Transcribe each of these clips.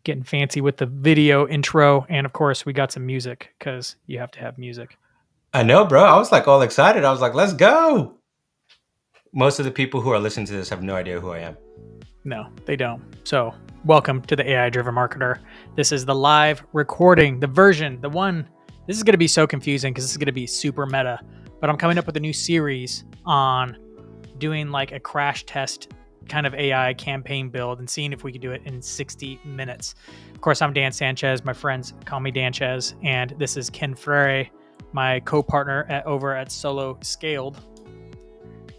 Getting fancy with the video intro, and of course we got some music because you have to have music. I know, bro. I was like all excited. I was like, let's go. Most of the people who are listening to this have no idea who I am. No, they don't. So welcome to the AI Driven Marketer. This is the live recording, the version, the one. This is going to be so confusing because this is going to be super meta, but I'm coming up with a new series on doing like a crash test kind of AI campaign build and seeing if we could do it in 60 minutes. Of course, I'm Dan Sanchez. My friends call me Danchez, and this is Ken Frere, my co-partner over at Solo Scaled.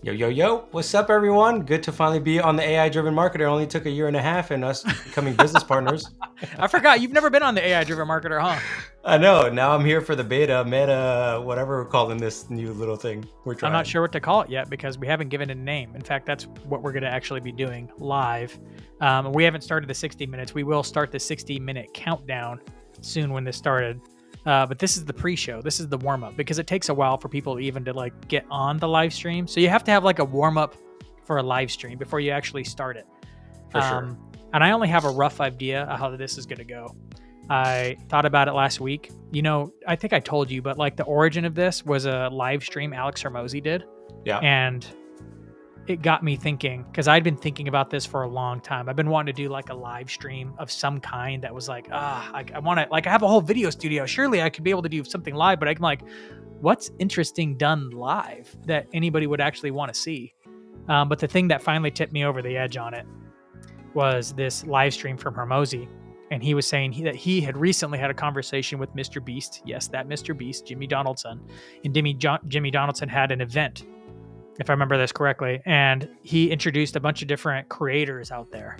Yo, yo, yo. What's up, everyone? Good to finally be on the AI-driven marketer. It only took a year and a half and us becoming business partners. I forgot. You've never been on the AI-driven marketer, huh? I know. Now I'm here for the beta, meta, whatever we're calling this new little thing we're trying. I'm not sure what to call it yet because we haven't given it a name. In fact, that's what we're going to actually be doing live. We haven't started the 60 minutes. We will start the 60-minute countdown soon when this started. But this is the pre-show. This is the warm-up because it takes a while for people even to like get on the live stream. So you have to have like a warm-up for a live stream before you actually start it. For sure. And I only have a rough idea of how this is going to go. I thought about it last week. You know, I think I told you, but like the origin of this was a live stream Alex Hormozi did. Yeah. And it got me thinking because I'd been thinking about this for a long time. I've been wanting to do like a live stream of some kind that was like, I want to, like, I have a whole video studio. Surely I could be able to do something live, but I'm like, what's interesting done live that anybody would actually want to see? But the thing that finally tipped me over the edge on it was this live stream from Hormozi. And he was saying that he had recently had a conversation with Mr. Beast. Yes, that Mr. Beast, Jimmy Donaldson. And Jimmy Donaldson had an event, if I remember this correctly, and he introduced a bunch of different creators out there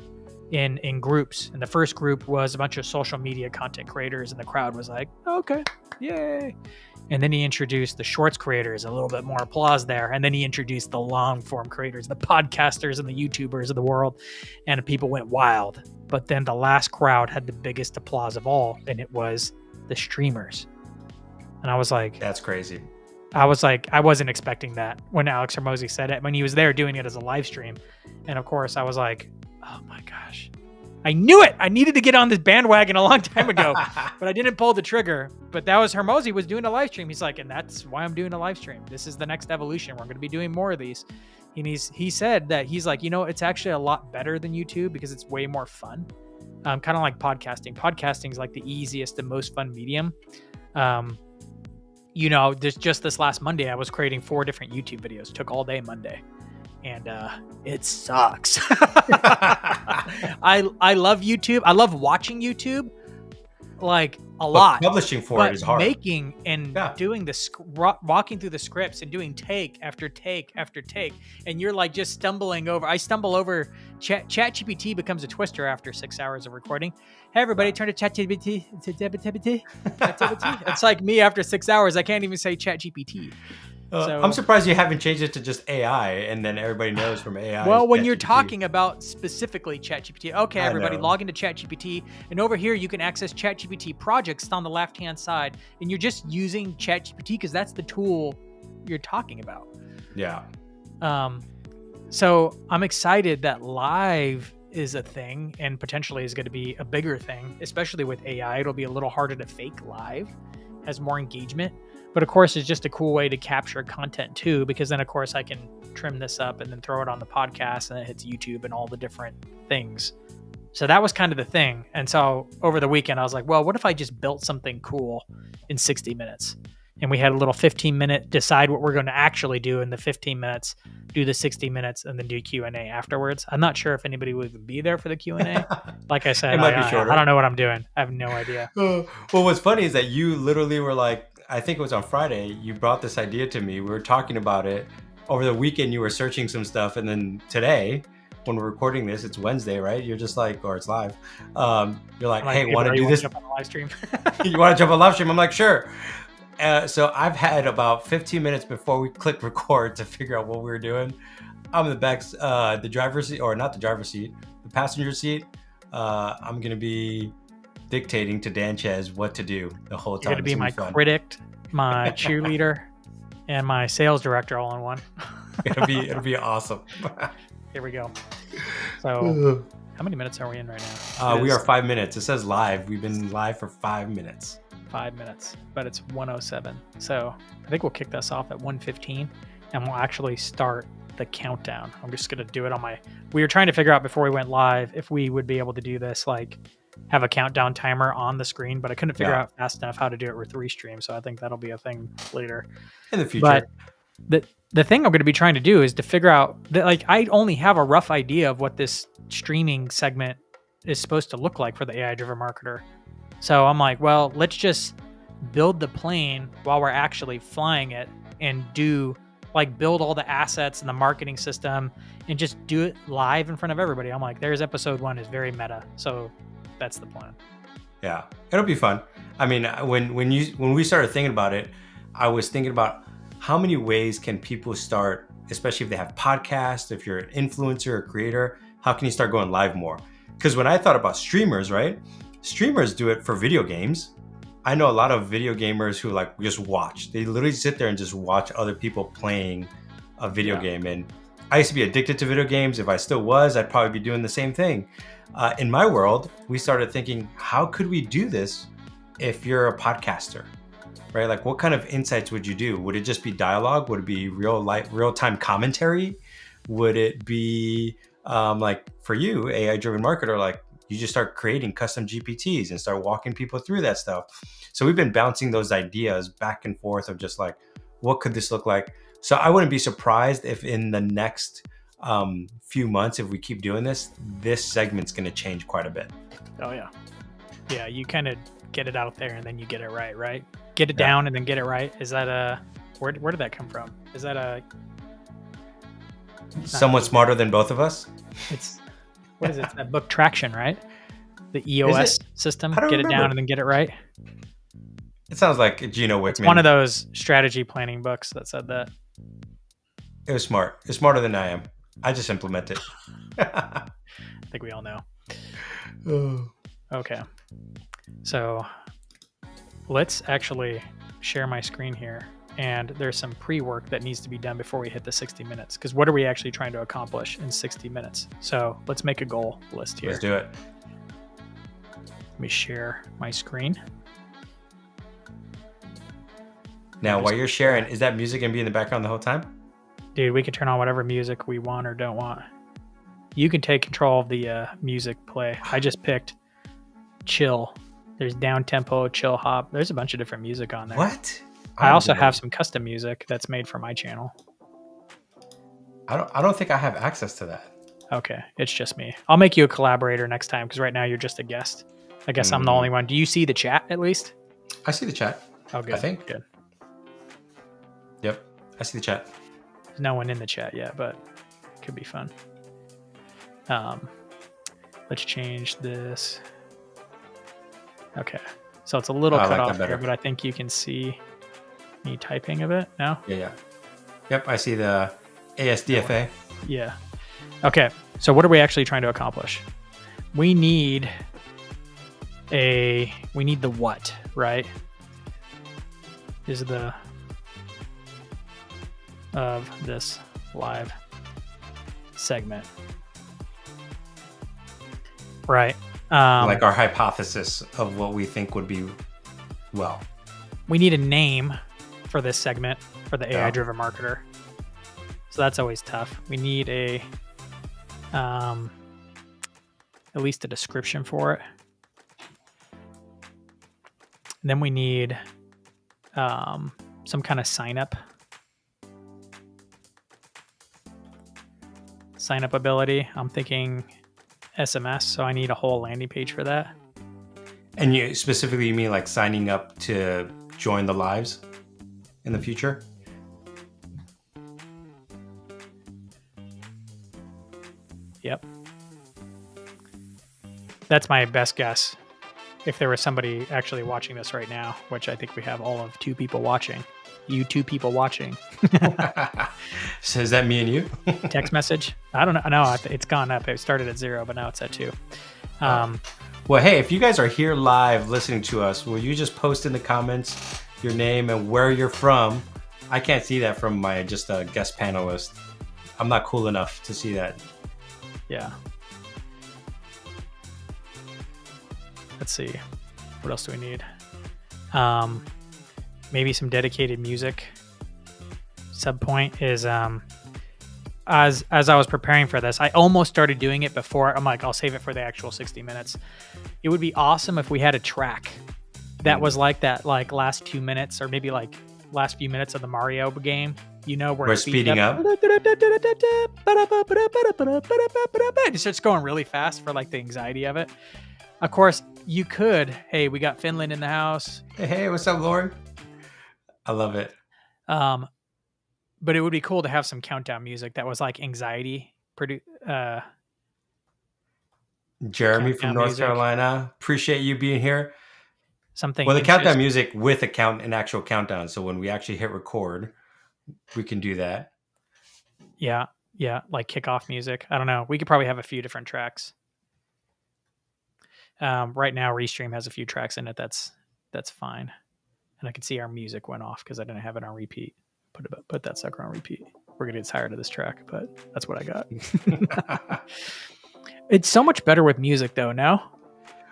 in groups. And the first group was a bunch of social media content creators, and the crowd was like, okay, yay. And then he introduced the shorts creators, a little bit more applause there. And then he introduced the long form creators, the podcasters and the YouTubers of the world, and people went wild. But then the last crowd had the biggest applause of all, and it was the streamers. And I was like, that's crazy. I was like, I wasn't expecting that when Alex Hormozi said it, when he was there doing it as a live stream. And of course I was like, oh my gosh, I knew it. I needed to get on this bandwagon a long time ago, but I didn't pull the trigger. But that was Hormozi was doing a live stream. He's like, and that's why I'm doing a live stream. This is the next evolution. We're going to be doing more of these. And he said that he's like, you know, it's actually a lot better than YouTube because it's way more fun. Kind of like podcasting. Podcasting is like the easiest and most fun medium. You know, just this last Monday, I was creating 4 different YouTube videos. It took all day Monday. And it sucks. I love YouTube. I love watching YouTube, like a lot. Publishing for it is hard. Making and doing walking through the scripts and doing take after take after take, and you're like just stumbling over. I stumble over. ChatGPT becomes a twister after 6 hours of recording. Hey everybody, turn to ChatGPT. It's like me after 6 hours. I can't even say ChatGPT. So, I'm surprised you haven't changed it to just AI, and then everybody knows from AI. Well, when you're talking about specifically ChatGPT, okay, everybody log into ChatGPT, and over here you can access ChatGPT projects on the left-hand side, and you're just using ChatGPT because that's the tool you're talking about. Yeah. So I'm excited that live is a thing and potentially is going to be a bigger thing, especially with AI. It'll be a little harder to fake live, has more engagement. But of course, it's just a cool way to capture content too, because then of course I can trim this up and then throw it on the podcast and it hits YouTube and all the different things. So that was kind of the thing. And so over the weekend, I was like, well, what if I just built something cool in 60 minutes? And we had a little 15-minute decide what we're going to actually do in the 15 minutes, do the 60 minutes, and then do Q&A afterwards. I'm not sure if anybody would even be there for the Q&A. Like I said, I don't know what I'm doing. I have no idea. Well, what's funny is that you literally were like, I think it was on Friday, you brought this idea to me. We were talking about it. Over the weekend, you were searching some stuff. And then today, when we're recording this, it's Wednesday, right? You're just like, or it's live. You're like, hey, want to do this? On a live stream? You want to jump on live stream? I'm like, sure. So I've had about 15 minutes before we click record to figure out what we were doing. I'm in the back, the driver's seat, or not the driver's seat, the passenger seat. I'm going to be dictating to Danchez what to do the whole time. You're going to be my critic, my cheerleader, and my sales director all in one. It'll be awesome. Here we go. So how many minutes are we in right now? We are 5 minutes. It says live. We've been live for 5 minutes. 5 minutes, but it's 1:07. So I think we'll kick this off at 1:15 and we'll actually start the countdown. I'm just going to do it on we were trying to figure out before we went live if we would be able to do this, like have a countdown timer on the screen, but I couldn't figure out fast enough how to do it with Restream. So I think that'll be a thing later in the future. But the thing I'm going to be trying to do is to figure out that, like, I only have a rough idea of what this streaming segment is supposed to look like for the AI driven marketer. So I'm like, well, let's just build the plane while we're actually flying it and build all the assets and the marketing system and just do it live in front of everybody. I'm like, there's episode 1 is very meta. So that's the plan. Yeah, it'll be fun. I mean, when we started thinking about it, I was thinking about how many ways can people start, especially if they have podcasts, if you're an influencer or creator, how can you start going live more? Because when I thought about streamers, right? Streamers do it for video games. I know a lot of video gamers who like just watch. They literally sit there and just watch other people playing a video game. And I used to be addicted to video games. If I still was, I'd probably be doing the same thing. In my world, we started thinking, how could we do this if you're a podcaster, right? Like what kind of insights would you do? Would it just be dialogue? Would it be real-time commentary? Would it be like for you, AI-driven marketer, like you just start creating custom GPTs and start walking people through that stuff. So we've been bouncing those ideas back and forth of just like, what could this look like? So I wouldn't be surprised if in the next few months, if we keep doing this segment's going to change quite a bit. Oh yeah. Yeah. You kind of get it out there and then you get it right? Get it down and then get it right. Is that where did that come from? Is that someone smarter than both of us? It's, what is it? It's that book Traction, right? The EOS system. Get remember. It down and then get it right. It sounds like Gino Wickman. It's one of those strategy planning books that said that. It was smart. It's smarter than I am. I just implement it. I think we all know. Okay. So let's actually share my screen here. And there's some pre-work that needs to be done before we hit the 60 minutes. Because what are we actually trying to accomplish in 60 minutes? So let's make a goal list here. Let's do it. Let me share my screen. Now, while you're sharing, is that music going to be in the background the whole time? Dude, we can turn on whatever music we want or don't want. You can take control of the music play. I just picked chill. There's down tempo, chill hop. There's a bunch of different music on there. What? I also have some custom music that's made for my channel. I don't think I have access to that. Okay, it's just me. I'll make you a collaborator next time because right now you're just a guest. I guess I'm the only one. Do you see the chat at least? I see the chat. Oh, good. I think. Good. Yep, I see the chat. There's no one in the chat yet, but it could be fun. Let's change this. Okay, so it's a little cut off here, but I think you can see me typing a bit now. Yeah. Yep, I see the ASDFA. Yeah. Okay, so what are we actually trying to accomplish? We need the what, right? Is the of this live segment. Right. Like our hypothesis of what we think would be well. We need a name for this segment for the AI driven marketer. So that's always tough. We need at least a description for it. And then we need some kind of sign up ability. I'm thinking SMS, so I need a whole landing page for that. And you mean like signing up to join the lives in the future? Yep. That's my best guess. If there was somebody actually watching this right now, which I think we have all of 2 people watching. You 2 people watching. So is that me and you? Text message? I don't know. No, it's gone up. It started at 0, but now it's at 2. Well, hey, if you guys are here live listening to us, will you just post in the comments your name and where you're from? I can't see that from my just guest panelist. I'm not cool enough to see that. Yeah. Let's see. What else do we need? Maybe some dedicated music. Subpoint is as I was preparing for this, I almost started doing it before. I'm like, I'll save it for the actual 60 minutes. It would be awesome if we had a track that was like that, like last 2 minutes or maybe like last few minutes of the Mario game. You know, where We're speeding up. It starts going really fast for like the anxiety of it. Of course, you could. Hey, we got Finland in the house. Hey, what's up, Lauren? I love it. But it would be cool to have some countdown music that was like anxiety. Jeremy from North Carolina. Appreciate you being here. Something. Well, the countdown music with an actual countdown. So when we actually hit record, we can do that. Yeah. Like kickoff music. I don't know. We could probably have a few different tracks. Right now, Restream has a few tracks in it. That's fine. And I can see our music went off because I didn't have it on repeat. Put that sucker on repeat. We're gonna get tired of this track, but that's what I got. It's so much better with music, though. No.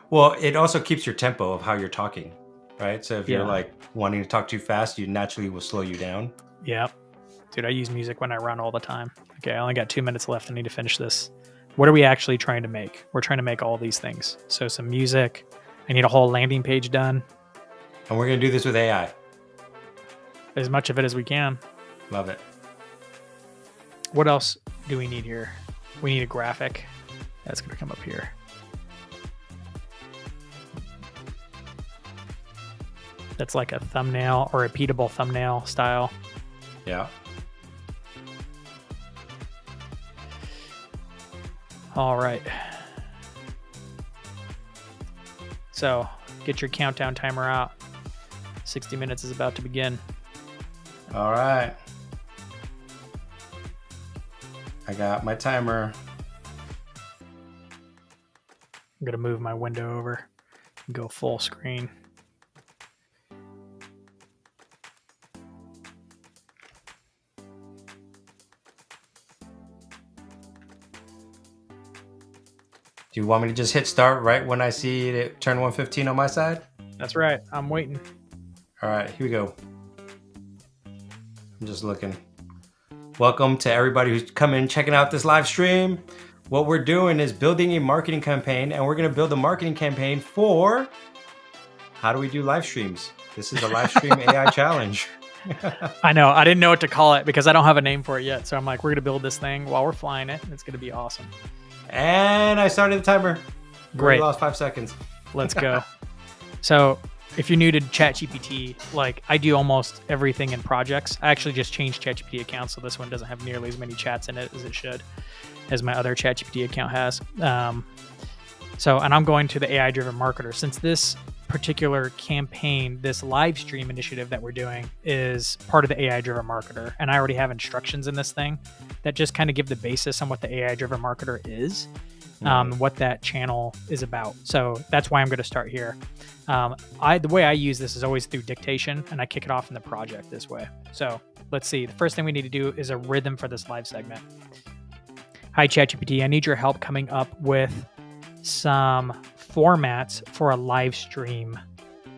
Well, it also keeps your tempo of how you're talking, right? So if you're like wanting to talk too fast, you naturally will slow you down. Yeah, dude, I use music when I run all the time. Okay, I only got 2 minutes left. I need to finish this. What are we actually trying to make? We're trying to make all these things. So some music. I need a whole landing page done. And we're gonna do this with AI. As much of it as we can. Love it. What else do we need here? We need a graphic. That's going to come up here. That's like a thumbnail or repeatable thumbnail style. Yeah. All right. So get your countdown timer out. 60 minutes is about to begin. All right. I got my timer. I'm going to move my window over and go full screen. Do you want me to just hit start right when I see it turn 1:15 on my side? That's right. I'm waiting. All right, here we go. I'm just looking. Welcome to everybody who's coming checking out this live stream. What we're doing is building a marketing campaign, and we're going to build a marketing campaign for how do we do live streams? This is a live stream AI challenge. I know. I didn't know what to call it because I don't have a name for it yet. So I'm like, we're going to build this thing while we're flying it. It's going to be awesome. And I started the timer. Great. We lost 5 seconds. Let's go. So if you're new to ChatGPT, like I do almost everything in projects. I actually just changed ChatGPT account, so this one doesn't have nearly as many chats in it as it should, as my other ChatGPT account has. And I'm going to the AI-driven marketer. Since this particular campaign, this live stream initiative that we're doing is part of the AI-driven marketer, and I already have instructions in this thing that just kind of give the basis on what the AI-driven marketer is. What that channel is about. So that's why I'm going to start here. The way I use this is always through dictation, and I kick it off in the project this way. So let's see. The first thing we need to do is a rhythm for this live segment. Hi, ChatGPT. I need your help coming up with some formats for a live stream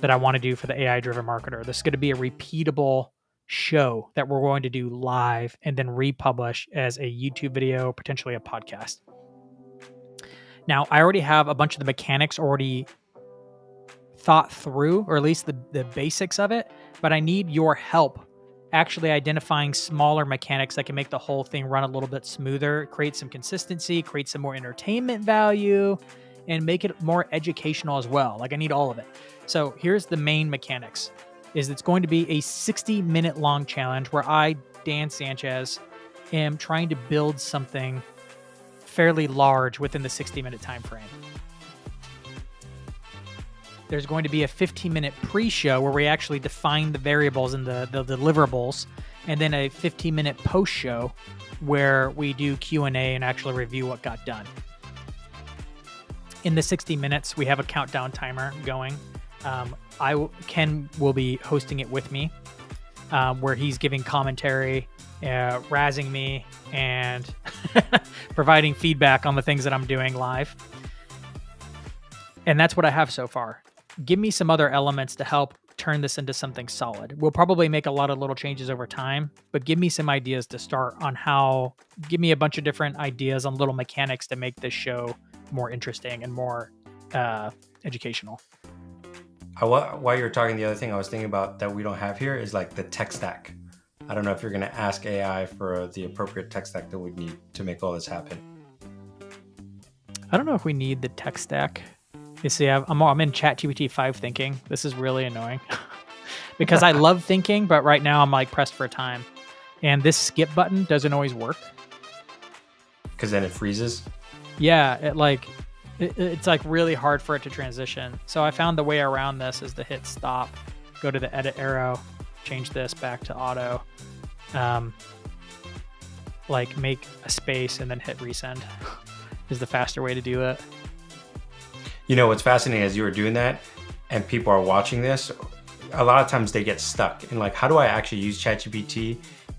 that I want to do for the AI-driven marketer. This is going to be a repeatable show that we're going to do live and then republish as a YouTube video, potentially a podcast. Now, I already have a bunch of the mechanics already thought through, or at least the basics of it, but I need your help actually identifying smaller mechanics that can make the whole thing run a little bit smoother, create some consistency, create some more entertainment value, and make it more educational as well. Like I need all of it. So here's the main mechanics. It's going to be a 60-minute long challenge where I, Dan Sanchez, am trying to build something fairly large within the 60-minute time frame. There's going to be a 15-minute pre-show where we actually define the variables and the deliverables, and then a 15-minute post-show where we do Q&A and actually review what got done. In the 60 minutes, we have a countdown timer going. Ken will be hosting it with me. where he's giving commentary, razzing me, and providing feedback on the things that I'm doing live. And that's what I have so far. Give me some other elements to help turn this into something solid. We'll probably make a lot of little changes over time, but give me some ideas to start on how, give me a bunch of different ideas on little mechanics to make this show more interesting and more educational. While you're talking, the other thing I was thinking about that we don't have here is like the tech stack. I don't know if you're going to ask AI for the appropriate tech stack that we need to make all this happen. I don't know if we need the tech stack. You see, I'm in ChatGPT 5 thinking. This is really annoying because I love thinking, but right now I'm like pressed for time. And this skip button doesn't always work. Because then it freezes? Yeah, it's like really hard for it to transition. So I found the way around this is to hit stop, go to the edit arrow, change this back to auto, like make a space and then hit resend is the faster way to do it. You know, what's fascinating as you were doing that and people are watching this, a lot of times they get stuck in like, how do I actually use ChatGPT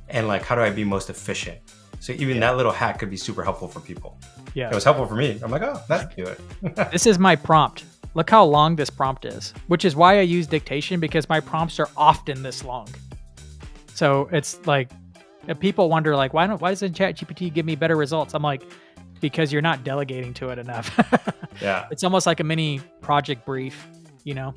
and like, how do I be most efficient? So even that little hack could be super helpful for people. Yeah. It was helpful for me. I'm like, oh, that'd do it. This is my prompt. Look how long this prompt is, which is why I use dictation, because my prompts are often this long. So it's like, if people wonder like, why doesn't ChatGPT give me better results? I'm like, because you're not delegating to it enough. Yeah. It's almost like a mini project brief, you know?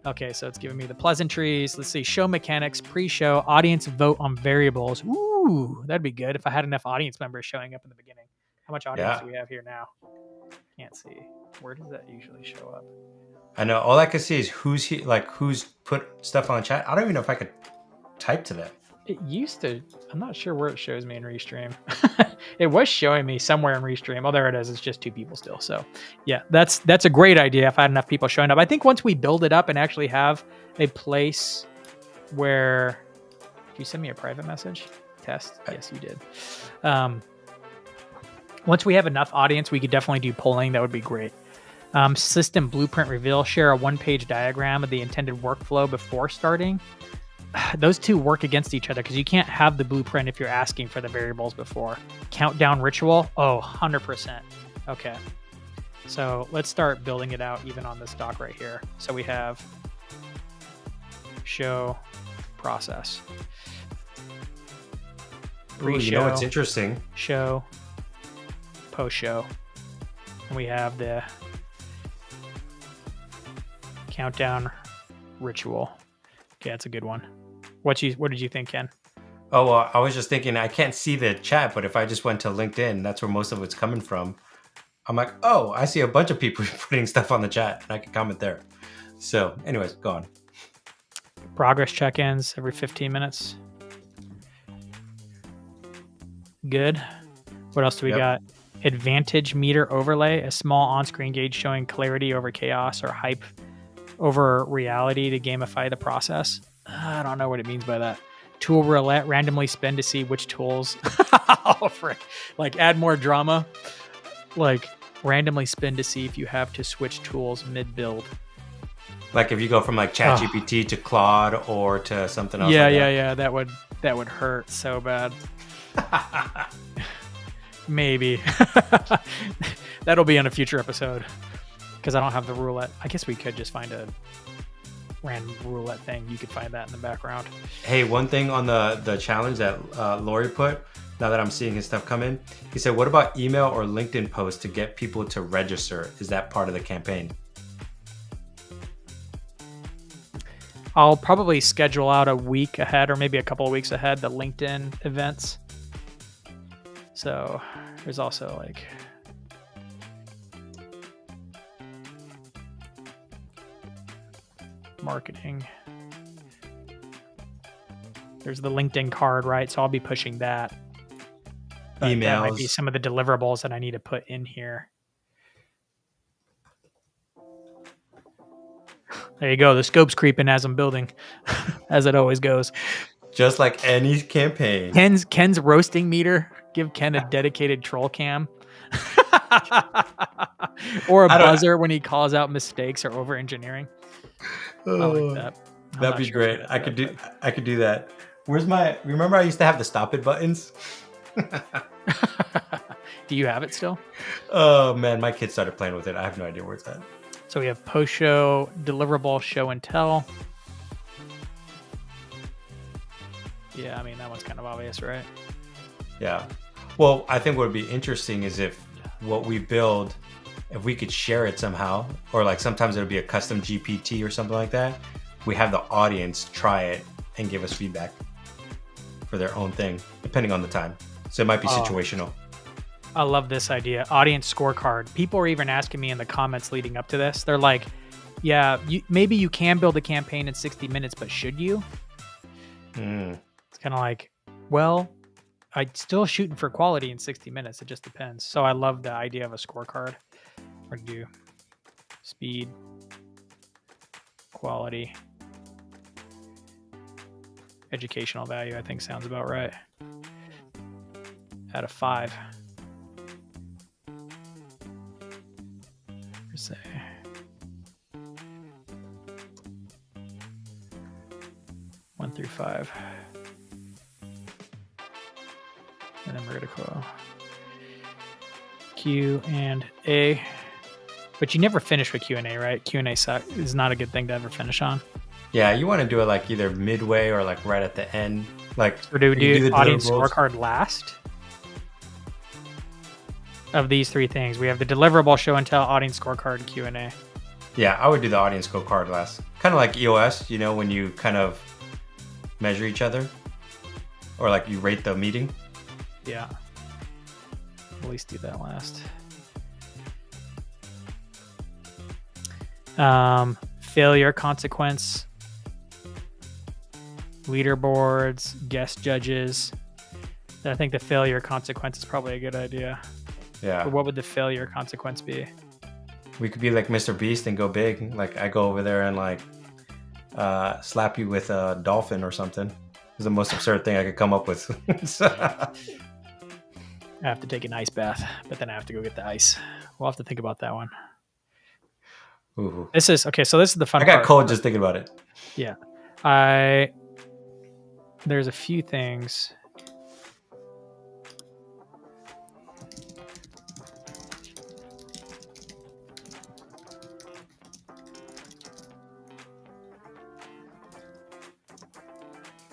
Okay, so it's giving me the pleasantries. Let's see, show mechanics, pre-show, audience vote on variables. Ooh, that'd be good if I had enough audience members showing up in the beginning. How much audience do we have here now? Can't see. Where does that usually show up? I know. All I can see is who's put stuff on chat. I don't even know if I could type to them. It used to. I'm not sure where it shows me in Restream. It was showing me somewhere in Restream. Oh, there it is. It's just 2 people still. So yeah, that's a great idea if I had enough people showing up. I think once we build it up and actually have a place where... Did you send me a private message? Test? Yes, you did. Once we have enough audience, we could definitely do polling. That would be great. System blueprint reveal. Share a 1-page diagram of the intended workflow before starting. Those two work against each other because you can't have the blueprint if you're asking for the variables before. Countdown ritual. Oh, 100%. Okay. So let's start building it out even on this doc right here. So we have show process. Pre-show. You know what's interesting? Show. Post-show. And we have the countdown ritual. Okay, that's a good one. What did you think, Ken? Oh, well, I was just thinking, I can't see the chat, but if I just went to LinkedIn, that's where most of it's coming from. I'm like, oh, I see a bunch of people putting stuff on the chat, and I can comment there. So anyways, go on. Progress check-ins every 15 minutes. Good. What else do we got? Advantage meter overlay, a small on-screen gauge showing clarity over chaos or hype over reality to gamify the process. I don't know what it means by that. Tool roulette, randomly spin to see which tools. Oh, frick. Like add more drama. Like randomly spin to see if you have to switch tools mid-build. Like if you go from like ChatGPT to Claude or to something else. Yeah. That would hurt so bad. Maybe. That'll be on a future episode because I don't have the roulette. I guess we could just find a random roulette thing. You could find that in the background. Hey, one thing on the challenge that Lori put, now that I'm seeing his stuff come in, he said, what about email or LinkedIn posts to get people to register? Is that part of the campaign? I'll probably schedule out a week ahead or maybe a couple of weeks ahead the LinkedIn events. So there's also like marketing. There's the LinkedIn card, right? So I'll be pushing that. But emails. That might be some of the deliverables that I need to put in here. There you go. The scope's creeping as I'm building, as it always goes. Just like any campaign. Ken's roasting meter. Give Ken a dedicated troll cam. Or a buzzer when he calls out mistakes or over engineering. I like that. That'd be great. I could do that. Where's my? Remember, I used to have the stop it buttons. Do you have it still? Oh man, my kids started playing with it. I have no idea where it's at. So we have post-show, deliverable, show and tell. Yeah, I mean, that one's kind of obvious, right? Yeah. Well, I think what would be interesting is if what we build, if we could share it somehow, or like sometimes it'll be a custom GPT or something like that. We have the audience try it and give us feedback for their own thing, depending on the time. So it might be situational. I love this idea. Audience scorecard. People are even asking me in the comments leading up to this. They're like, yeah, maybe you can build a campaign in 60 minutes, but should you? It's kind of like, well, I'm still shooting for quality in 60 minutes. It just depends. So I love the idea of a scorecard. We're going to do speed, quality, educational value, I think sounds about right. Out of 5. Say 1 through 5. And then we're going to call Q and A. But you never finish with Q&A, right? Q&A is not a good thing to ever finish on. Yeah, you want to do it like either midway or like right at the end. Like, so do we do the audience scorecard last? Of these 3 things, we have the deliverable, show and tell, audience scorecard, Q&A. Yeah, I would do the audience scorecard last. Kind of like EOS, you know, when you kind of measure each other, or like you rate the meeting. Yeah, at least do that last. Failure consequence, leaderboards, guest judges. I think the failure consequence is probably a good idea. Yeah. But what would the failure consequence be? We could be like Mr. Beast and go big. Like I go over there and like slap you with a dolphin or something. It's the most absurd thing I could come up with. I have to take an ice bath, but then I have to go get the ice. We'll have to think about that one. Ooh. This is okay. So this is the fun part. I got cold just thinking about it. Yeah. There's a few things.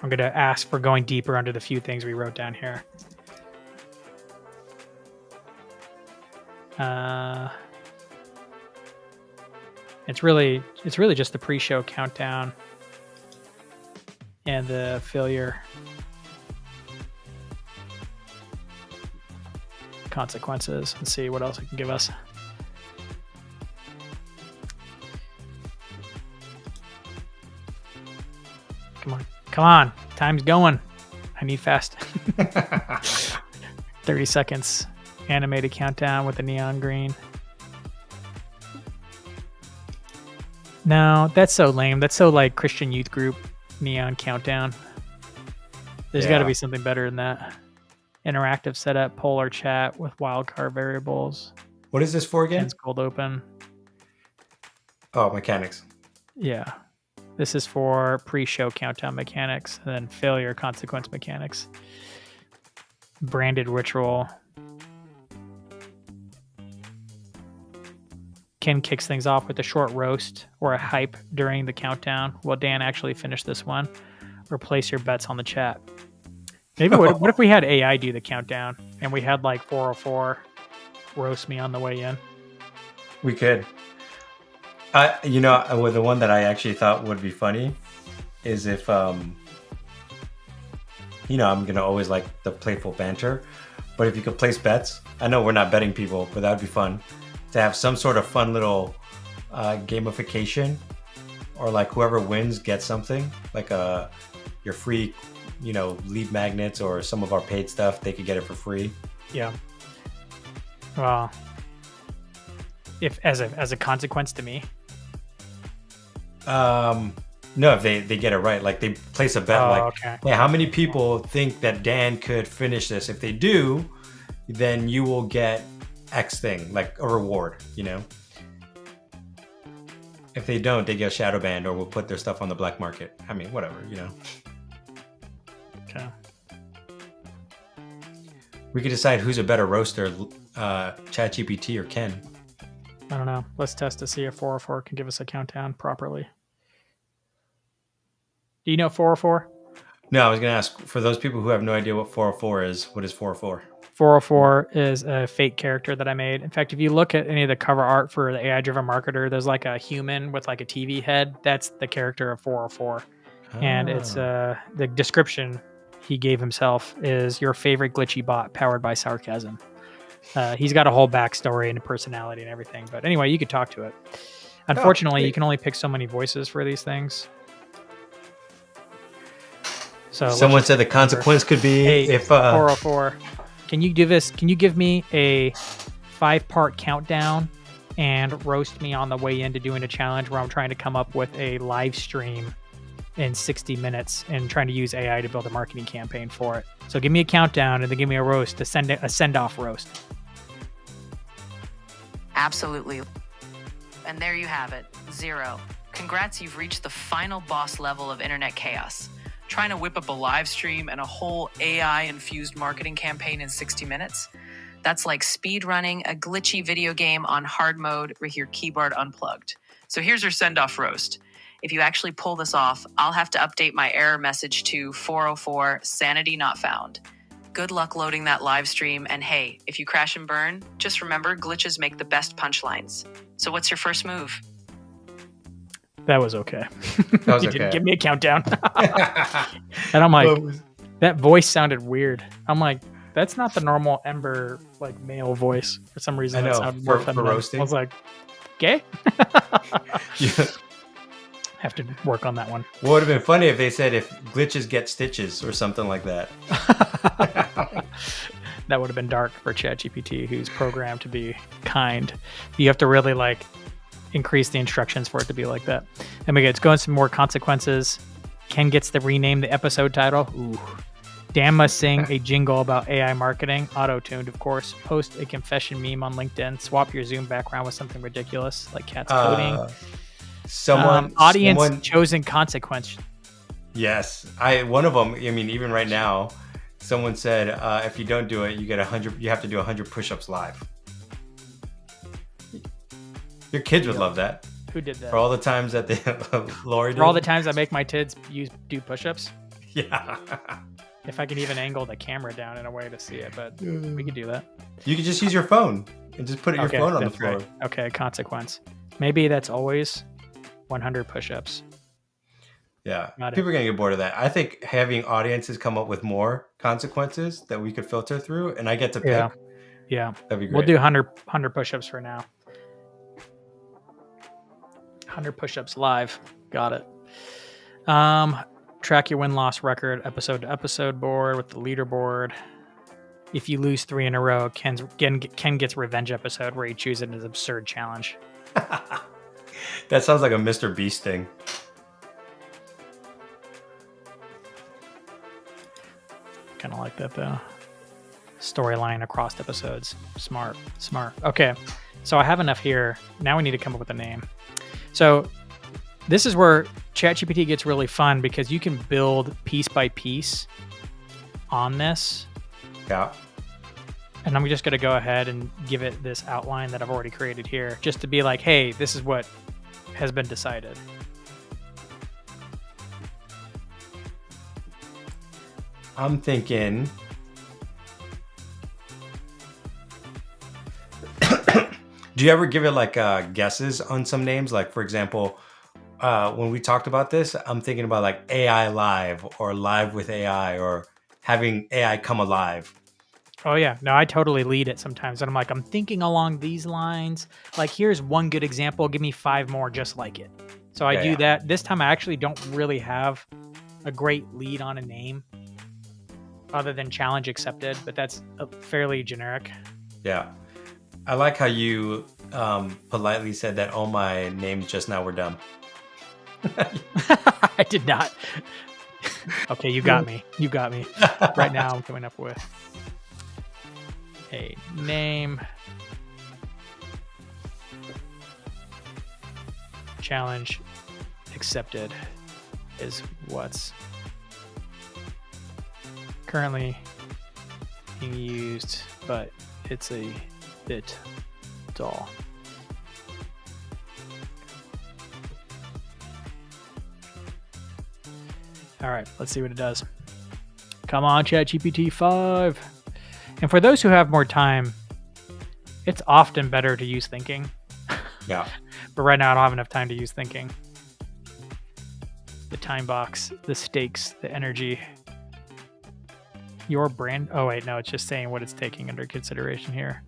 I'm going to ask for going deeper under the few things we wrote down here. It's really just the pre-show countdown and the failure consequences. Let's see what else it can give us. Come on. Time's going. I need fast. 30 seconds. Animated countdown with the neon green. No, that's so lame. That's so like Christian youth group neon countdown. There's got to be something better than that. Interactive setup, polar chat with wildcard variables. What is this for again? It's cold open. Oh, mechanics. Yeah. This is for pre-show countdown mechanics, and then failure consequence mechanics. Branded ritual. Ken kicks things off with a short roast or a hype during the countdown. Will Dan actually finish this one? Or place your bets on the chat. Maybe what if we had AI do the countdown and we had like 404 roast me on the way in? We could. You know, the one that I actually thought would be funny is if, you know, I'm going to always like the playful banter, but if you could place bets, I know we're not betting people, but that would be fun to have some sort of fun little gamification, or like whoever wins gets something like your free, you know, lead magnets or some of our paid stuff. They could get it for free. Yeah. Well, if as a consequence to me. No, if they get it right, like they place a bet, hey, how many people think that Dan could finish this? If they do, then you will get X thing, like a reward, you know? If they don't, they get shadow banned or we'll put their stuff on the black market. I mean, whatever, you know? Okay. We could decide who's a better roaster, ChatGPT or Ken. I don't know. Let's test to see if 404 can give us a countdown properly. Do you know 404? No, I was going to ask, for those people who have no idea what 404 is, what is 404? 404 is a fake character that I made. In fact, if you look at any of the cover art for the AI-driven marketer, there's like a human with like a TV head. That's the character of 404. And it's the description he gave himself is your favorite glitchy bot powered by sarcasm. He's got a whole backstory and a personality and everything. But anyway, you could talk to it. Unfortunately, you can only pick so many voices for these things. So someone said the consequence could be if 404. Can you give me a 5-part countdown and roast me on the way into doing a challenge where I'm trying to come up with a live stream in 60 minutes and trying to use AI to build a marketing campaign for it. So give me a countdown and then give me a roast, a send-off roast. Absolutely. And there you have it, 0. Congrats, you've reached the final boss level of internet chaos. Trying to whip up a live stream and a whole AI-infused marketing campaign in 60 minutes? That's like speed running a glitchy video game on hard mode with your keyboard unplugged. So here's your send-off roast. If you actually pull this off, I'll have to update my error message to 404 sanity not found. Good luck loading that live stream, and hey, if you crash and burn, just remember glitches make the best punchlines. So what's your first move? That was okay. That was you okay. didn't give me a countdown. And I'm like, that voice sounded weird. I'm like, that's not the normal Ember like male voice. For some reason, I know, that sounded more for feminine. roasting. I was like, gay? Yeah. Have to work on that one. What would have been funny if they said if glitches get stitches or something like that. That would have been dark for ChatGPT, who's programmed to be kind. You have to really like increase the instructions for it to be like that. And we get going some more consequences. Ken gets to rename the episode title. Ooh. Dan must sing a jingle about AI marketing, auto-tuned, of course. Post a confession meme on LinkedIn. Swap your Zoom background with something ridiculous like cats coding. Audience chosen consequence. Yes, one of them. I mean, even right now, someone said if you don't do it, you get 100. You have to do 100 push-ups live. Your kids would love that. Who did that? For all the times that Lori did. For all the times I make my kids do push-ups. Yeah. If I can even angle the camera down in a way to see it, but we could do that. You could just use your phone and just put your phone on the floor. Right. Okay, consequence. Maybe that's always 100 push-ups. Yeah, people are going to get bored of that. I think having audiences come up with more consequences that we could filter through, and I get to pick. Yeah. That'd be great. We'll do 100 push-ups for now. 100 push-ups live. Got it. Track your win-loss record episode to episode board with the leaderboard. If you lose 3 in a row, Ken gets revenge episode where he chooses an absurd challenge. That sounds like a Mr. Beast thing. Kind of like that though. Storyline across episodes. Smart. Okay, so I have enough here. Now we need to come up with a name. So this is where ChatGPT gets really fun because you can build piece by piece on this. Yeah. And I'm just going to go ahead and give it this outline that I've already created here just to be like, hey, this is what has been decided. I'm thinking... Do you ever give it like guesses on some names? Like, for example, when we talked about this, I'm thinking about like AI live or live with AI or having AI come alive. Oh, yeah. No, I totally lead it sometimes. And I'm like, I'm thinking along these lines. Like, here's one good example. Give me 5 more just like it. So I do that. This time I actually don't really have a great lead on a name other than challenge accepted, but that's fairly generic. Yeah. I like how you politely said that all my names just now were dumb. I did not. Okay, you got me. Right now I'm coming up with a name. Challenge accepted is what's currently being used, but it's a bit dull. All right, let's see what it does. Come on, ChatGPT 5. And for those who have more time, it's often better to use thinking. Yeah. But right now, I don't have enough time to use thinking. The time box, the stakes, the energy. Your brand. Oh, wait, no, it's just saying what it's taking under consideration here.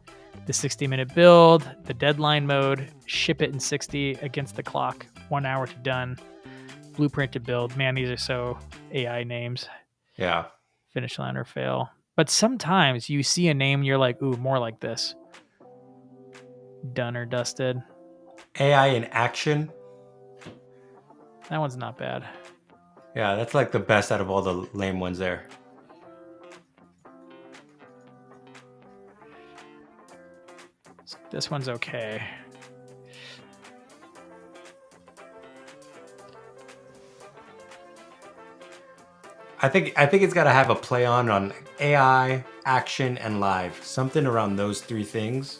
The 60-minute build, the deadline mode, ship it in 60 against the clock, 1 hour to done. Blueprint to build. Man, these are so AI names. Yeah. Finish line or fail. But sometimes you see a name and you're like, ooh, more like this. Done or dusted. AI in action. That one's not bad. Yeah, that's like the best out of all the lame ones there. This one's okay. I think it's got to have a play on AI, action, and live. Something around those three things.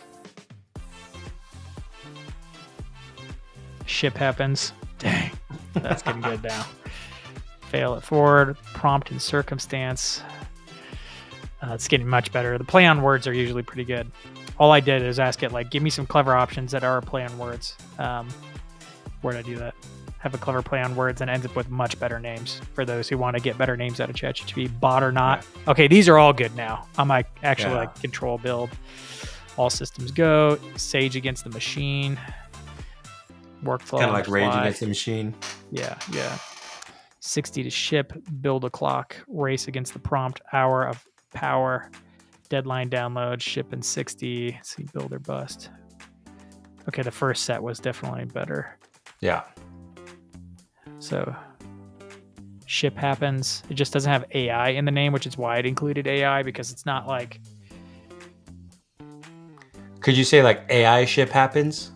Ship happens. Dang, that's getting good now. Fail it forward. Prompt and circumstance. It's getting much better. The play on words are usually pretty good. All I did is ask it, like, give me some clever options that are a play on words. Where'd I do that? Have a clever play on words and ends up with much better names for those who want to get better names out of ChatGPT. Bot or not. Yeah. Okay, these are all good now. I'm like actually like control build. All systems go. Sage against the machine. Workflow. Kind of like Rage against the machine. Yeah. 60 to ship. Build a clock. Race against the prompt. Hour of power. Deadline download. Ship in 60. See, build or bust. Okay, the first set was definitely better. Yeah. So ship happens. It just doesn't have AI in the name, which is why it included AI, because it's not like... Could you say like AI ship happens?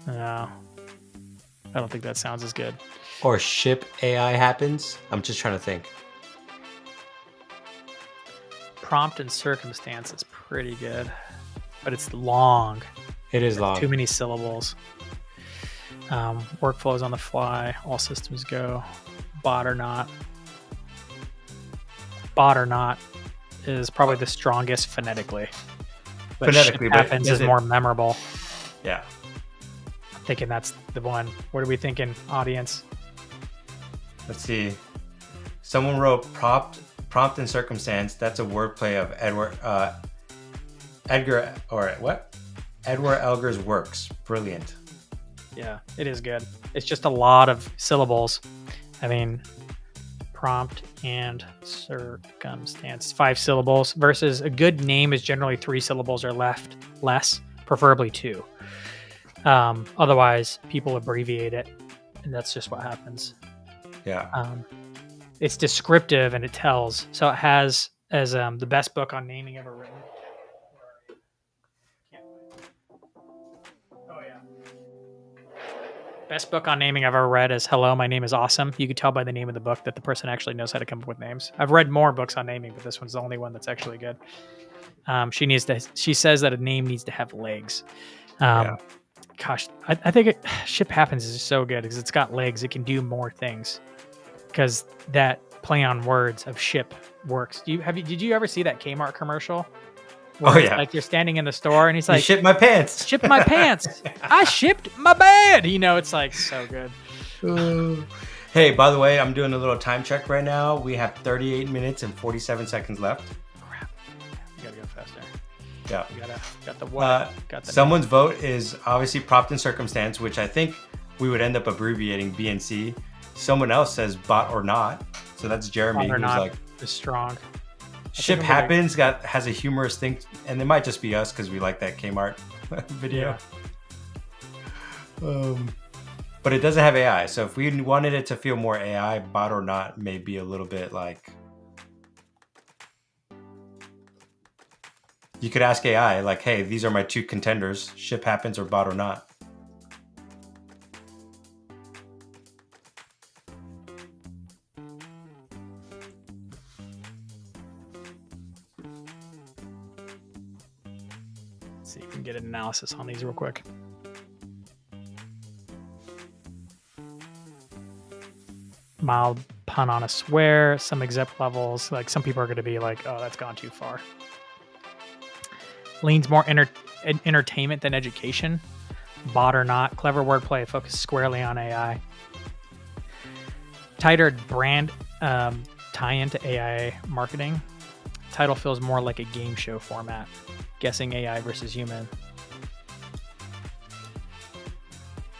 No. I don't think that sounds as good. Or ship AI happens? I'm just trying to think. Prompt and circumstance is pretty good, but it's long. It is long. Too many syllables. Workflows on the fly. All systems go. Bot or not. Bot or not is probably the strongest phonetically. But phonetically, ship happens is more memorable. Yeah. I'm thinking that's the one. What are we thinking, audience? Let's see. Someone wrote prompt and circumstance. That's a wordplay of Edgar Elgar's works. Brilliant. Yeah, it is good. It's just a lot of syllables. I mean, prompt and circumstance, 5 syllables versus a good name is generally 3 syllables or less, preferably 2. Otherwise, people abbreviate it, and that's just what happens. Yeah. It's descriptive and it tells. So it has as the best book on naming ever written. Best book on naming I've ever read is Hello, My Name is Awesome. You could tell by the name of the book that the person actually knows how to come up with names. I've read more books on naming, but this one's the only one that's actually good. She says that a name needs to have legs. Gosh, I think Ship Happens is so good because it's got legs. It can do more things because that play on words of ship works. Did you ever see that Kmart commercial? Like you're standing in the store and he's like, "Ship my pants. Ship my pants. I shipped my bed." It's like so good. Hey, by the way, I'm doing a little time check right now. We have 38 minutes and 47 seconds left. Crap. You gotta go faster. Yeah. You got the what? Someone's vote is obviously prompt and circumstance, which I think we would end up abbreviating BNC. Someone else says bot or not. So that's Jeremy, who's like is strong. Ship happens has a humorous thing, and it might just be us because we like that Kmart video. Yeah. But it doesn't have AI, so if we wanted it to feel more AI, bot or not may be a little bit like. You could ask AI like, "Hey, these are my 2 contenders: ship happens or bot or not." Let's see if we can get an analysis on these real quick. Mild pun on a swear, some exempt levels. Like some people are going to be like, oh, that's gone too far. Leans more entertainment than education. Bot or not. Clever wordplay focused squarely on AI. Tighter brand tie into AI marketing. Title feels more like a game show format. Guessing AI versus human.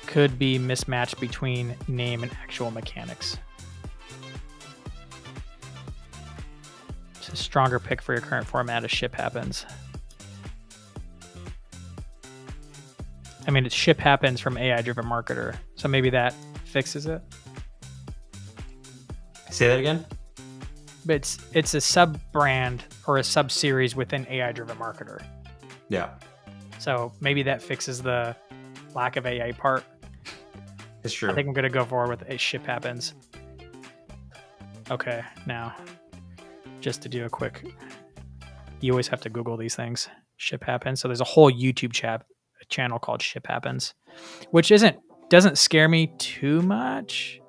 Could be mismatched between name and actual mechanics. It's a stronger pick for your current format as ship happens. I mean, it's ship happens from AI-driven marketer, so maybe that fixes it. Say that again. But it's a sub brand or a sub series within AI-driven marketer. Yeah, So maybe that fixes the lack of AI part. it's true. I think I'm gonna go forward with a ship happens. Okay, now just to do a quick, you always have to Google these things. Ship happens. So there's a whole YouTube channel called Ship Happens, which doesn't scare me too much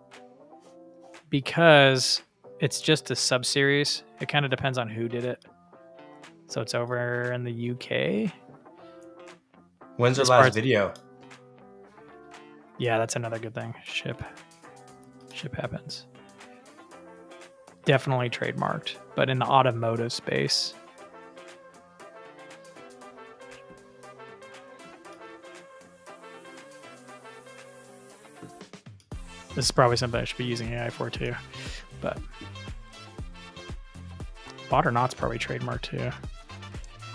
because it's just a sub series. It kind of depends on who did it. So it's over in the UK. When's their This last part's- video? Yeah, that's another good thing. Ship happens. Definitely trademarked, but in the automotive space. This is probably something I should be using AI for too, but bot or not's probably trademarked too.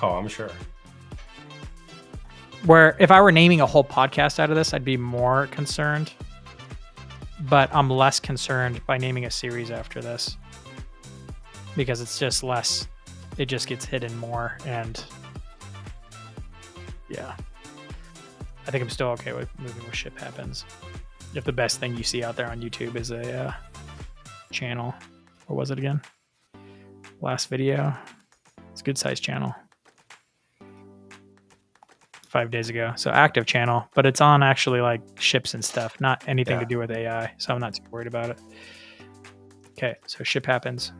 Oh, I'm sure. Where if I were naming a whole podcast out of this, I'd be more concerned, but I'm less concerned by naming a series after this because it's just less, it just gets hidden more. And yeah, I think I'm still okay with moving with Ship Happens. If the best thing you see out there on YouTube is a channel, what was it again? Last video. It's a good sized channel. 5 days ago. So active channel, but it's on actually like ships and stuff, not anything to do with AI. So I'm not too worried about it. Okay, so Ship Happens.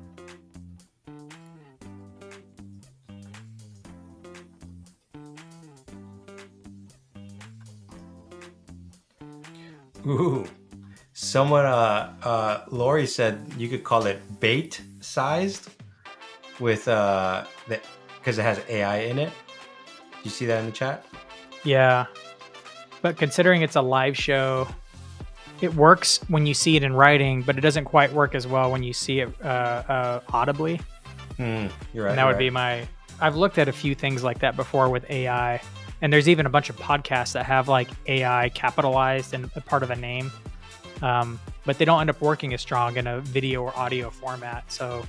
Ooh. Someone, Lori said you could call it bait sized with, because it has AI in it. Did you see that in the chat? Yeah. But considering it's a live show, it works when you see it in writing, but it doesn't quite work as well when you see it audibly. You're right. And that would be my, I've looked at a few things like that before with AI. And there's even a bunch of podcasts that have like AI capitalized and a part of a name. But they don't end up working as strong in a video or audio format. So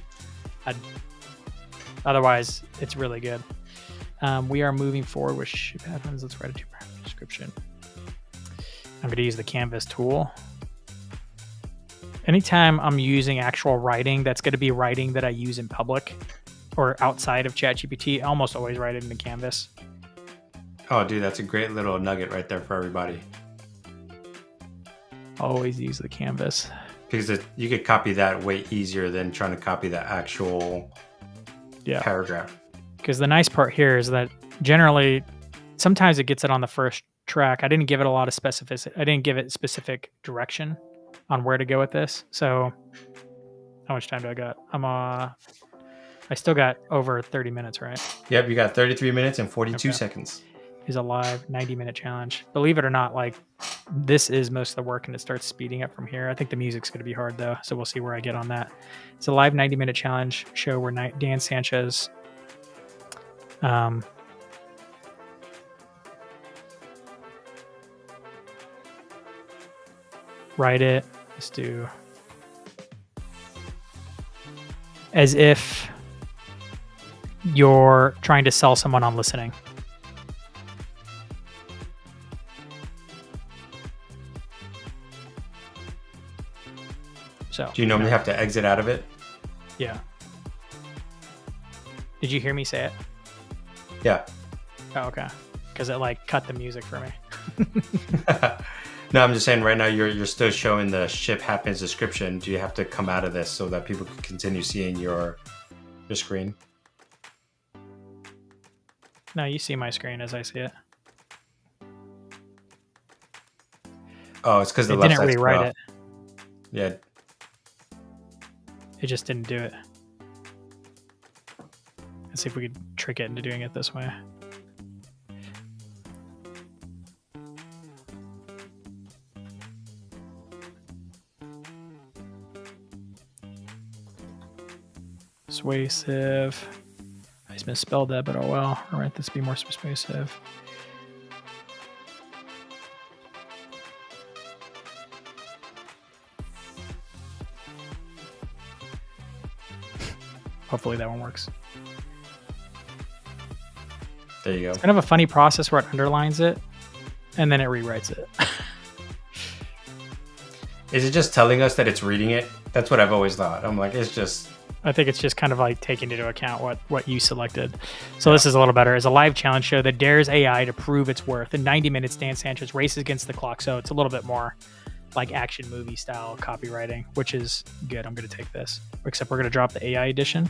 otherwise, it's really good. We are moving forward with Ship Happens. Let's write a two-paragraph description. I'm going to use the Canvas tool. Anytime I'm using actual writing, that's going to be writing that I use in public or outside of ChatGPT. I almost always write it into Canvas. Oh, dude, that's a great little nugget right there for everybody. Always use the Canvas. Because you could copy that way easier than trying to copy the actual paragraph. Because the nice part here is that generally, sometimes it gets it on the first track. I didn't give it a lot of specificity. I didn't give it specific direction on where to go with this. So how much time do I got? I still got over 30 minutes, right? Yep, you got 33 minutes and 42 seconds. Is a live 90-minute challenge. Believe it or not, like this is most of the work and it starts speeding up from here. I think the music's going to be hard though. So we'll see where I get on that. It's a live 90-minute challenge show where Dan Sanchez write it. Let's do as if you're trying to sell someone on listening. So, do you normally have to exit out of it? Yeah. Did you hear me say it? Yeah. Oh, okay. because it like cut the music for me. No, I'm just saying right now you're still showing the ship happens description. Do you have to come out of this so that people can continue seeing your screen? No, you see my screen as I see it. Oh, it's because the It left didn't side's cut rewrite off. it. Yeah. It just didn't do it. Let's see if we could trick it into doing it this way. Persuasive. I just misspelled that, but oh well. All right, this be more persuasive. Hopefully that one works. There you go. It's kind of a funny process where it underlines it and then it rewrites it. Is it just telling us that it's reading it? That's what I've always thought. I'm like, it's just... I think it's just kind of like taking into account what you selected. So This is a little better. It's a live challenge show that dares AI to prove its worth. In 90 minutes, Dan Sanchez races against the clock. So it's a little bit more like action movie style copywriting, which is good. I'm going to take this. Except we're going to drop the AI edition.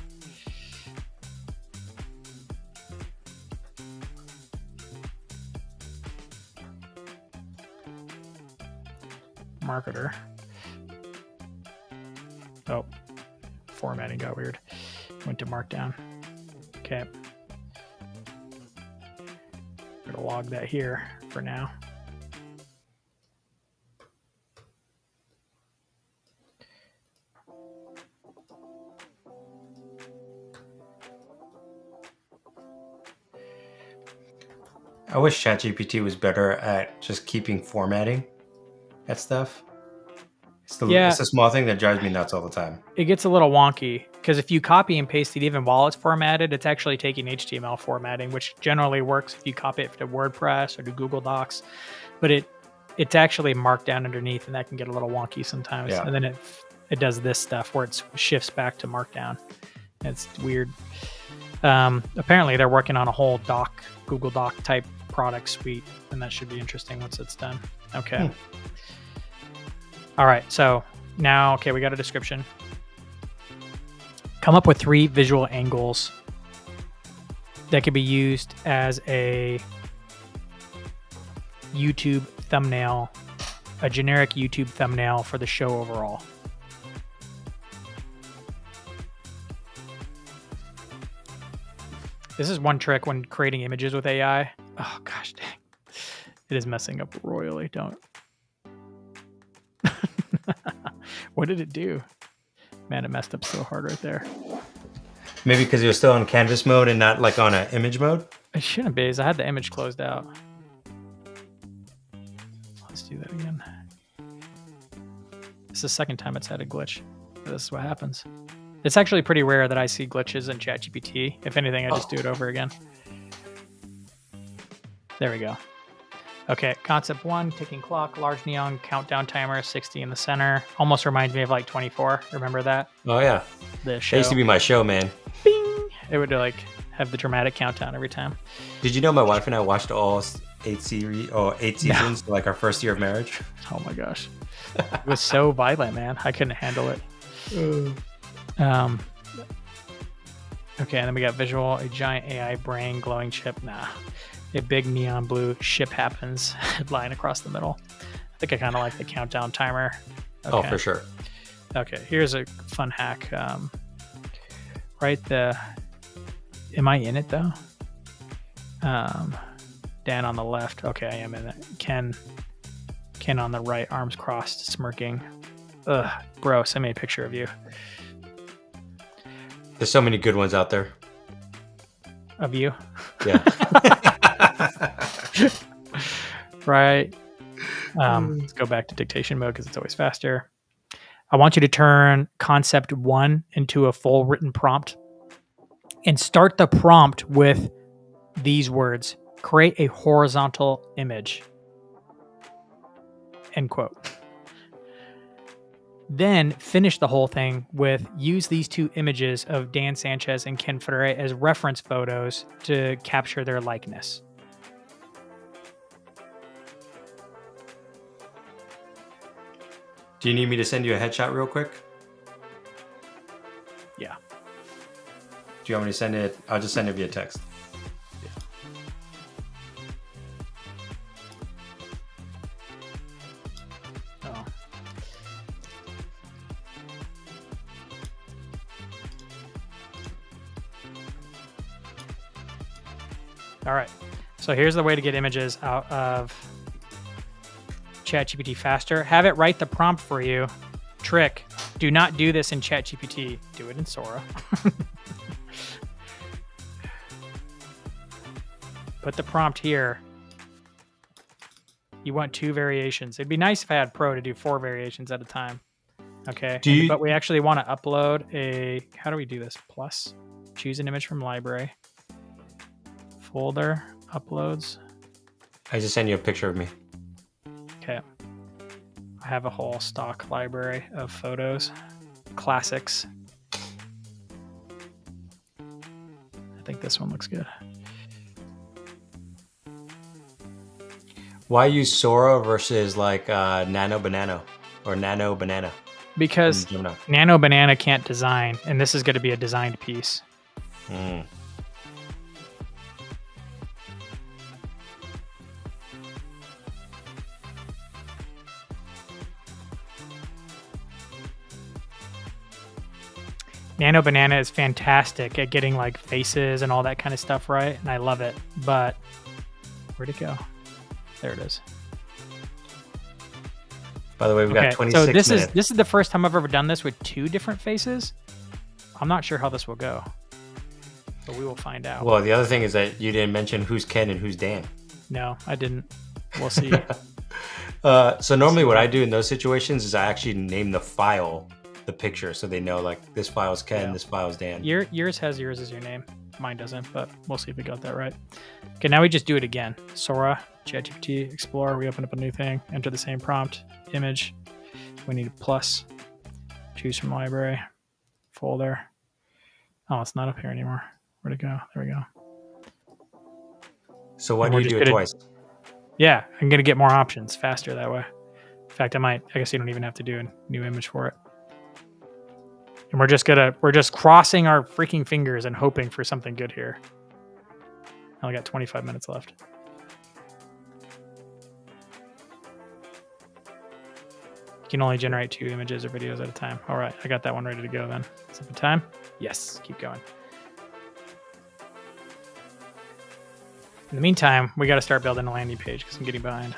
Marketer. Oh, formatting got weird. Went to markdown. Okay. I'm gonna log that here for now. I wish ChatGPT was better at just keeping formatting that stuff. It's the small thing that drives me nuts all the time. It gets a little wonky because if you copy and paste it even while it's formatted, it's actually taking HTML formatting, which generally works if you copy it to WordPress or to Google Docs. But it's actually marked down underneath, and that can get a little wonky sometimes. Yeah. And then it does this stuff where it shifts back to markdown. It's weird. Apparently, they're working on a whole Google Doc type product suite, and that should be interesting once it's done. Okay. All right, so now, we got a description. Come up with 3 visual angles that could be used as a YouTube thumbnail, a generic YouTube thumbnail for the show overall. This is one trick when creating images with AI. Oh, gosh dang. It is messing up royally. Don't. What did it do? Man, it messed up so hard right there. Maybe because you're still on canvas mode and not like on an image mode? It shouldn't be, because I had the image closed out. Let's do that again. This is the second time it's had a glitch. This is what happens. It's actually pretty rare that I see glitches in ChatGPT. If anything, I just do it over again. There we go. Okay, concept 1, ticking clock, large neon countdown timer, 60 in the center. Almost reminds me of like 24. Remember that? Oh, yeah. The show. That used to be my show, man. Bing! It would like have the dramatic countdown every time. Did you know my wife and I watched all 8 seasons, like our first year of marriage? Oh my gosh. It was so violent, man. I couldn't handle it. Okay, and then we got visual, a giant AI brain, glowing chip. Nah. A big neon blue ship happens lying across the middle. I think I kind of like the countdown timer. Okay. Oh, for sure. Okay, here's a fun hack. Am I in it though? Dan on the left. Okay, I am in it. Ken on the right, arms crossed, smirking. Ugh, bro, send me a picture of you. There's so many good ones out there. Of you? Yeah. Right. Let's go back to dictation mode because it's always faster. I want you to turn concept 1 into a full written prompt and start the prompt with these words: create a horizontal image. End quote. Then finish the whole thing with use these 2 images of Dan Sanchez and Ken Federer as reference photos to capture their likeness. Do you need me to send you a headshot real quick? Yeah. Do you want me to send it? I'll just send it via text. Oh. All right. So here's the way to get images out of ChatGPT faster. Have it write the prompt for you. Trick. Do not do this in ChatGPT. Do it in Sora. Put the prompt here. You want 2 variations. It'd be nice if I had Pro to do 4 variations at a time. Okay. But we actually want to upload a... How do we do this? Plus. Choose an image from library. Folder. Uploads. I just sent you a picture of me. Okay. I have a whole stock library of photos. Classics. I think this one looks good. Why use Sora versus like Nano Banana or Nano Banana? Because Nano Banana can't design, and this is going to be a designed piece. Mm. Nano Banana is fantastic at getting like faces and all that kind of stuff right, and I love it. But where'd it go? There it is. By the way, we got 26 so this minutes. is the first time I've ever done this with 2 different faces. I'm not sure how this will go, but we will find out. Well, the other thing is that you didn't mention who's Ken and who's Dan. No, I didn't. We'll see. So normally what I do in those situations is I actually name the file the picture so they know like this file is Ken, this file is Dan. Yours has yours as your name. Mine doesn't, but we'll see if we got that right. Okay, now we just do it again. Sora, ChatGPT, Explore. We open up a new thing, enter the same prompt, image. We need a plus. Choose from library, folder. Oh, it's not up here anymore. Where'd it go? There we go. So why do you do it twice? Yeah, I'm gonna get more options faster that way. In fact, I guess you don't even have to do a new image for it. And we're just crossing our freaking fingers and hoping for something good here. I only got 25 minutes left. You can only generate 2 images or videos at a time. All right, I got that one ready to go then. Is it the time? Yes, keep going. In the meantime, we got to start building a landing page because I'm getting behind.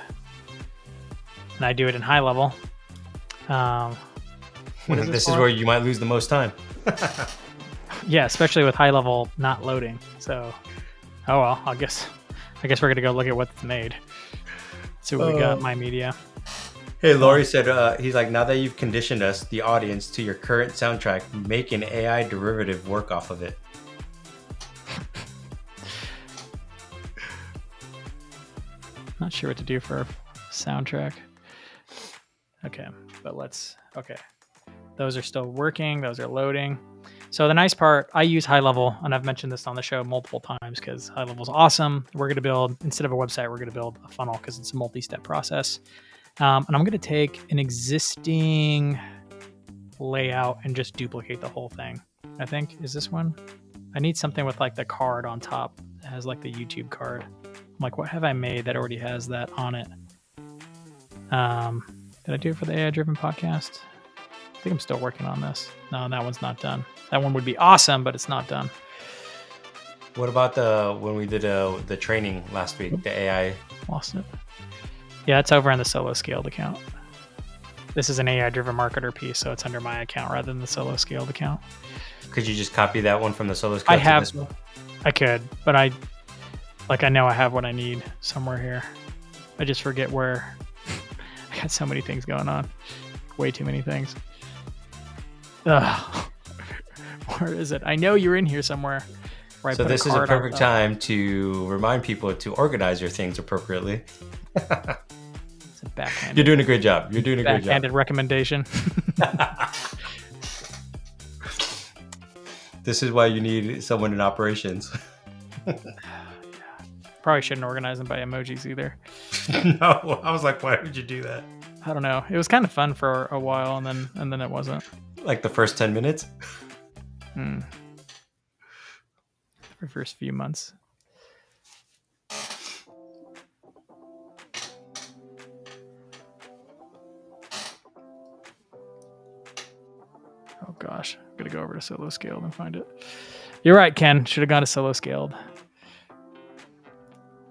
And I do it in high level. This is where you might lose the most time. Yeah, especially with high level not loading. So, oh well, I guess we're gonna go look at what's made. See what we got. My media. Hey, Laurie said he's like, now that you've conditioned us, the audience, to your current soundtrack, make an AI derivative work off of it. Not sure what to do for a soundtrack. Okay, but okay. Those are still working. Those are loading. So the nice part, I use high level, and I've mentioned this on the show multiple times because high level is awesome. We're going to build, instead of a website, we're going to build a funnel because it's a multi-step process. And I'm going to take an existing layout and just duplicate the whole thing. I think, is this one? I need something with like the card on top. It has like the YouTube card. I'm like, what have I made that already has that on it? Did I do it for the AI-driven podcast? I think I'm still working on this. No, that one's not done. That one would be awesome, but it's not done. What about when we did the training last week, the AI? Lost it. Yeah, it's over on the solo scaled account. This is an AI-driven marketer piece, so it's under my account rather than the solo scaled account. Could you just copy that one from the solo scaled? I could, but I know I have what I need somewhere here. I just forget where. I got so many things going on. Way too many things. Ugh. Where is it? I know you're in here somewhere. So this is a perfect time to remind people to organize your things appropriately. It's a backhanded. You're doing a great job. Backhanded recommendation. This is why you need someone in operations. Probably shouldn't organize them by emojis either. No, I was like, why would you do that? I don't know. It was kind of fun for a while, and then it wasn't. Like the first 10 minutes? For the first few months. Oh gosh, I'm gonna go over to solo scaled and find it. You're right, Ken. Should have gone to solo scaled.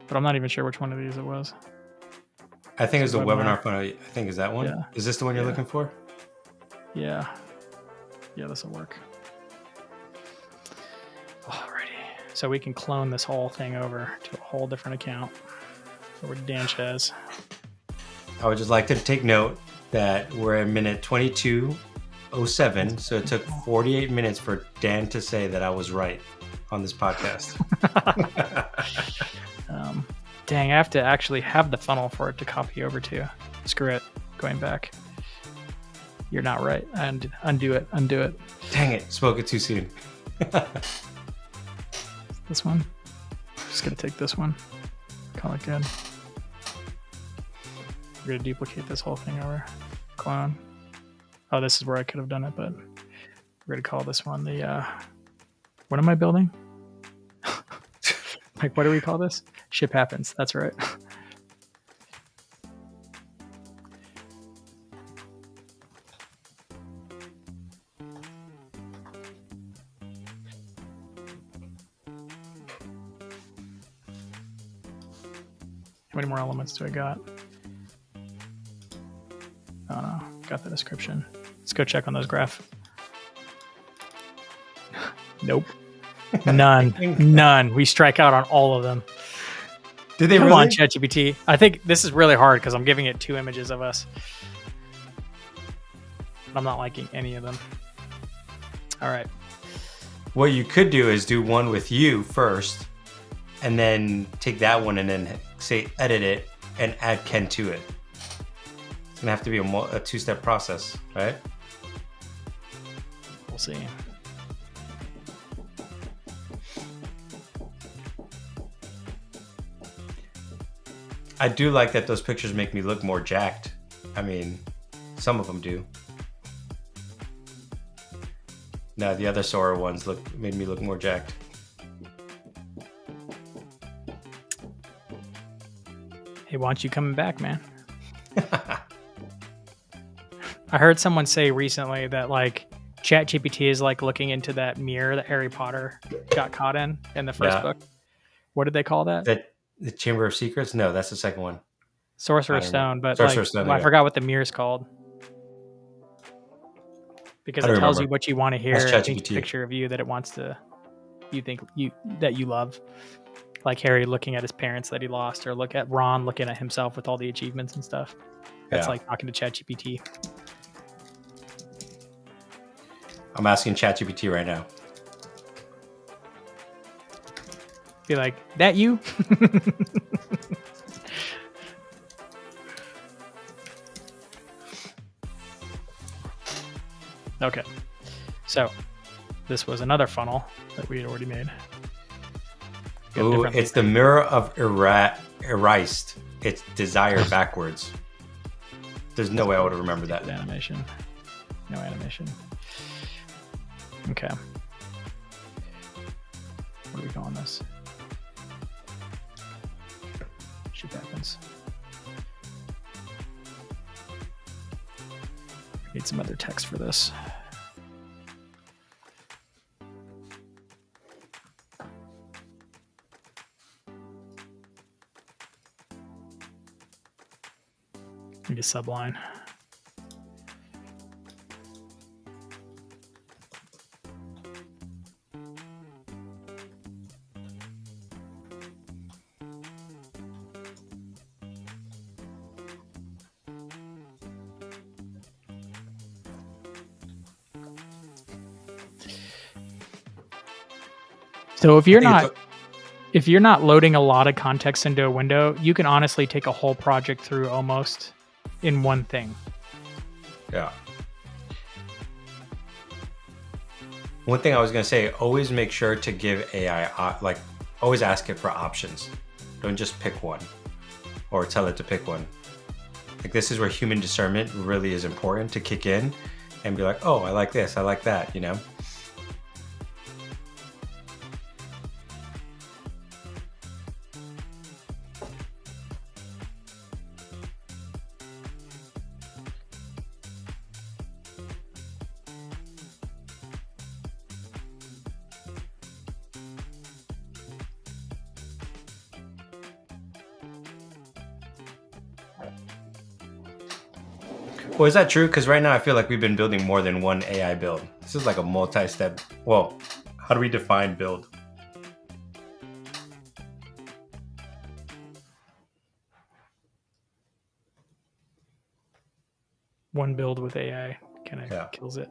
But I'm not even sure which one of these it was. I think it's the webinar. webinar funnel. I think is that one. Yeah. Is this the one you're Yeah. looking for? Yeah. Yeah, this will work. Alrighty. So we can clone this whole thing over to a whole different account. Over to Dan Chaz. I would just like to take note that we're at minute 22:07, so it took 48 minutes for Dan to say that I was right on this podcast. Dang, I have to actually have the funnel for it to copy over to. Screw it. Going back. You're not right. And undo it. Undo it. Dang it, spoke it too soon. This one. Just gonna take this one. Call it good. We're gonna duplicate this whole thing over. Clone. Oh, this is where I could have done it, but we're gonna call this one the what am I building? Like, what do we call this? Ship happens. That's right. How many more elements do I got? Oh no, got the description. Let's go check on those graph. Nope. None. None. We strike out on all of them. Did they Come really? on, ChatGPT. I think this is really hard because I'm giving it 2 images of us. I'm not liking any of them. All right. What you could do is do one with you first, and then take that one and then say edit it and add Ken to it. It's gonna have to be a two-step process, right? We'll see. I do like that those pictures make me look more jacked. I mean, some of them do. No, the other Sora ones made me look more jacked. Hey, why aren't you coming back, man? I heard someone say recently that like ChatGPT is like looking into that mirror that Harry Potter got caught in the first book. What did they call that? The Chamber of Secrets? No, that's the second one. Sorcerer's Stone, but Sorcerer's Stone, I yeah. forgot what the mirror's called. Because it tells you what you want to hear. That's It paints a ChatGPT. picture of you that it wants to, that you love. Like Harry looking at his parents that he lost, or look at Ron looking at himself with all the achievements and stuff. That's like talking to ChatGPT. I'm asking ChatGPT right now. Be like, that you? Okay. So this was another funnel that we had already made. Ooh, it's the mirror of erased. It's desire backwards. There's no way I would have remembered that. Animation. No animation. Okay. What do we call this? Shit happens. Need some other text for this. Need a subline. So if you're not loading a lot of context into a window, you can honestly take a whole project through almost in one thing. Yeah. One thing I was going to say, always make sure to give AI, always ask it for options. Don't just pick one or tell it to pick one. Like this is where human discernment really is important to kick in and be like, oh, I like this, I like that, you know? Well, is that true? Because right now I feel like we've been building more than one AI build. This is like a multi-step. Well, how do we define build? One build with AI kind of Yeah. kills it.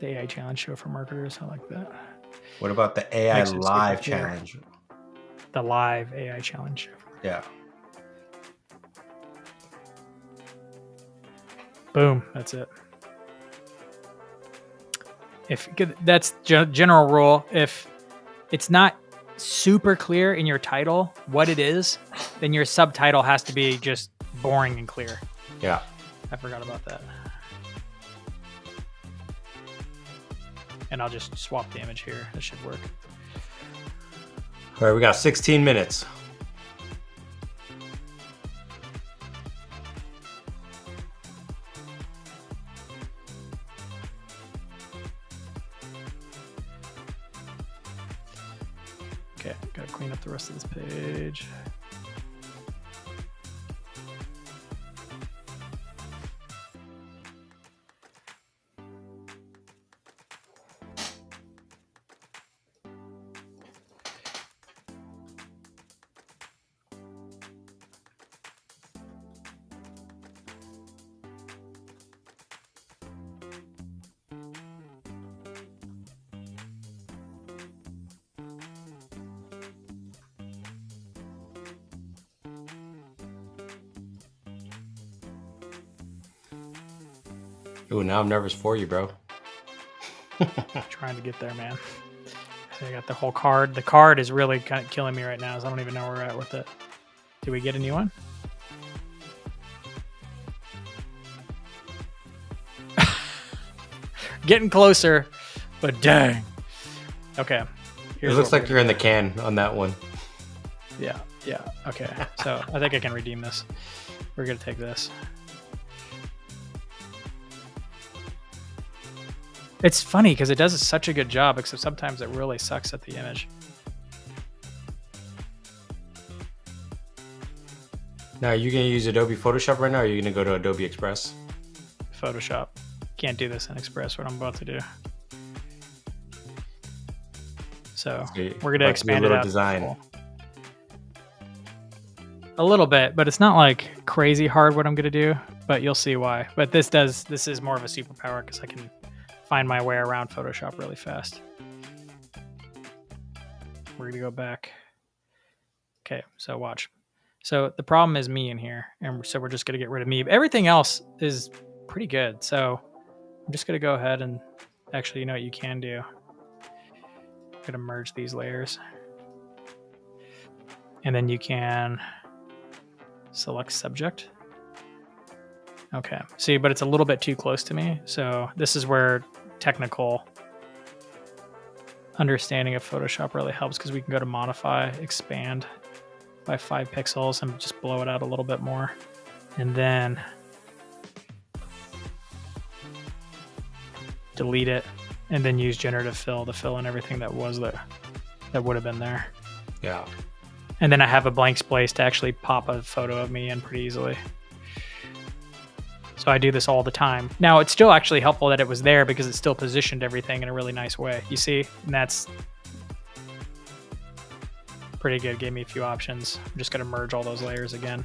The AI challenge show for marketers, I like that. What about the AI Makes it super live clear. challenge? The live AI challenge show. Yeah. Boom, that's it. If that's general rule, if it's not super clear in your title what it is, then your subtitle has to be just boring and clear. Yeah. I forgot about that. And I'll just swap the image here. That should work. All right, we got 16 minutes. Okay, gotta clean up the rest of this page. Ooh, now I'm nervous for you, bro. Trying to get there, man. So I got the whole card. The card is really kind of killing me right now, so I don't even know where we're at with it. Do we get a new one? Getting closer, but dang. Okay. It looks like you're in the can on that one. Yeah. Okay. So I think I can redeem this. We're gonna take this. It's funny because it does such a good job, except sometimes it really sucks at the image. Now, are you going to use Adobe Photoshop right now, or are you going to go to Adobe Express? Photoshop. Can't do this in Express, what I'm about to do. So we're going to expand it out. Design. A little bit, but it's not like crazy hard what I'm going to do, but you'll see why. But this is more of a superpower because I can find my way around Photoshop really fast. We're going to go back. Okay, so watch. So the problem is me in here, and so we're just going to get rid of me. Everything else is pretty good, so I'm just going to go ahead and actually, you know what you can do? I'm going to merge these layers. And then you can select subject. Okay, see, but it's a little bit too close to me, so this is where technical understanding of Photoshop really helps, because we can go to modify, expand by 5 pixels and just blow it out a little bit more, and then delete it, and then use generative fill to fill in everything that was there, that would have been there. Yeah. And then I have a blank space to actually pop a photo of me in pretty easily. So I do this all the time. Now, it's still actually helpful that it was there because it still positioned everything in a really nice way. You see? And that's pretty good. Gave me a few options. I'm just going to merge all those layers again.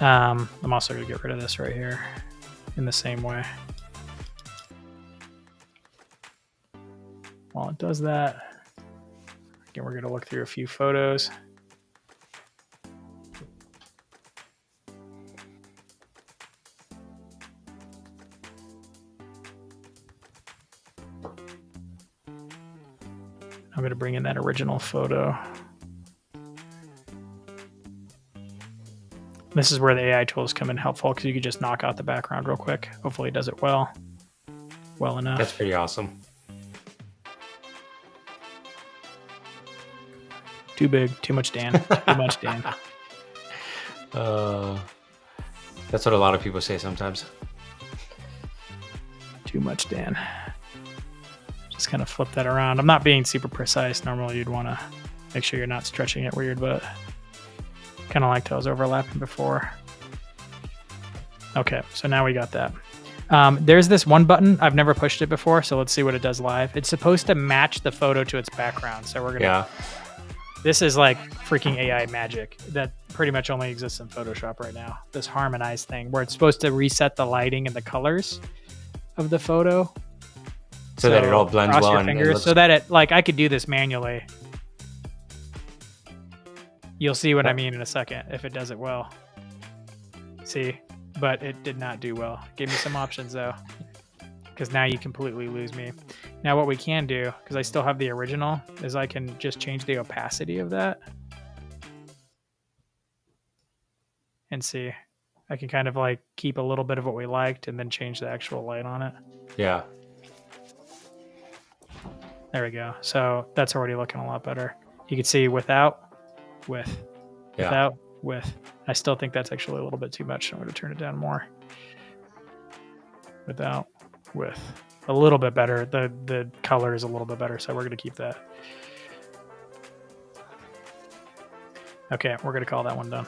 I'm also going to get rid of this right here in the same way. While it does that, again, we're going to look through a few photos. I'm going to bring in that original photo. This is where the AI tools come in helpful because you can just knock out the background real quick. Hopefully it does it well enough. That's pretty awesome. Too big, too much Dan, too much Dan. That's what a lot of people say sometimes. Too much Dan. Just kind of flip that around. I'm not being super precise. Normally you'd want to make sure you're not stretching it weird, but kind of like those overlapping before. Okay, so now we got that. There's this one button. I've never pushed it before, so let's see what it does live. It's supposed to match the photo to its background. So we're gonna. This is like freaking AI magic that pretty much only exists in Photoshop right now. This harmonize thing where it's supposed to reset the lighting and the colors of the photo, so that it all blends well. Your fingers, so that it like I could do this manually. You'll see what I mean in a second if it does it well. See, but it did not do well. Gave me some options though, because now you completely lose me. Now what we can do, because I still have the original, is I can just change the opacity of that. And see, I can kind of like keep a little bit of what we liked and then change the actual light on it. Yeah. There we go. So that's already looking a lot better. You can see without, with, without, with. I still think that's actually a little bit too much. I'm going to turn it down more. Without, with. A little bit better. The color is a little bit better, so we're going to keep that. Okay, we're going to call that one done.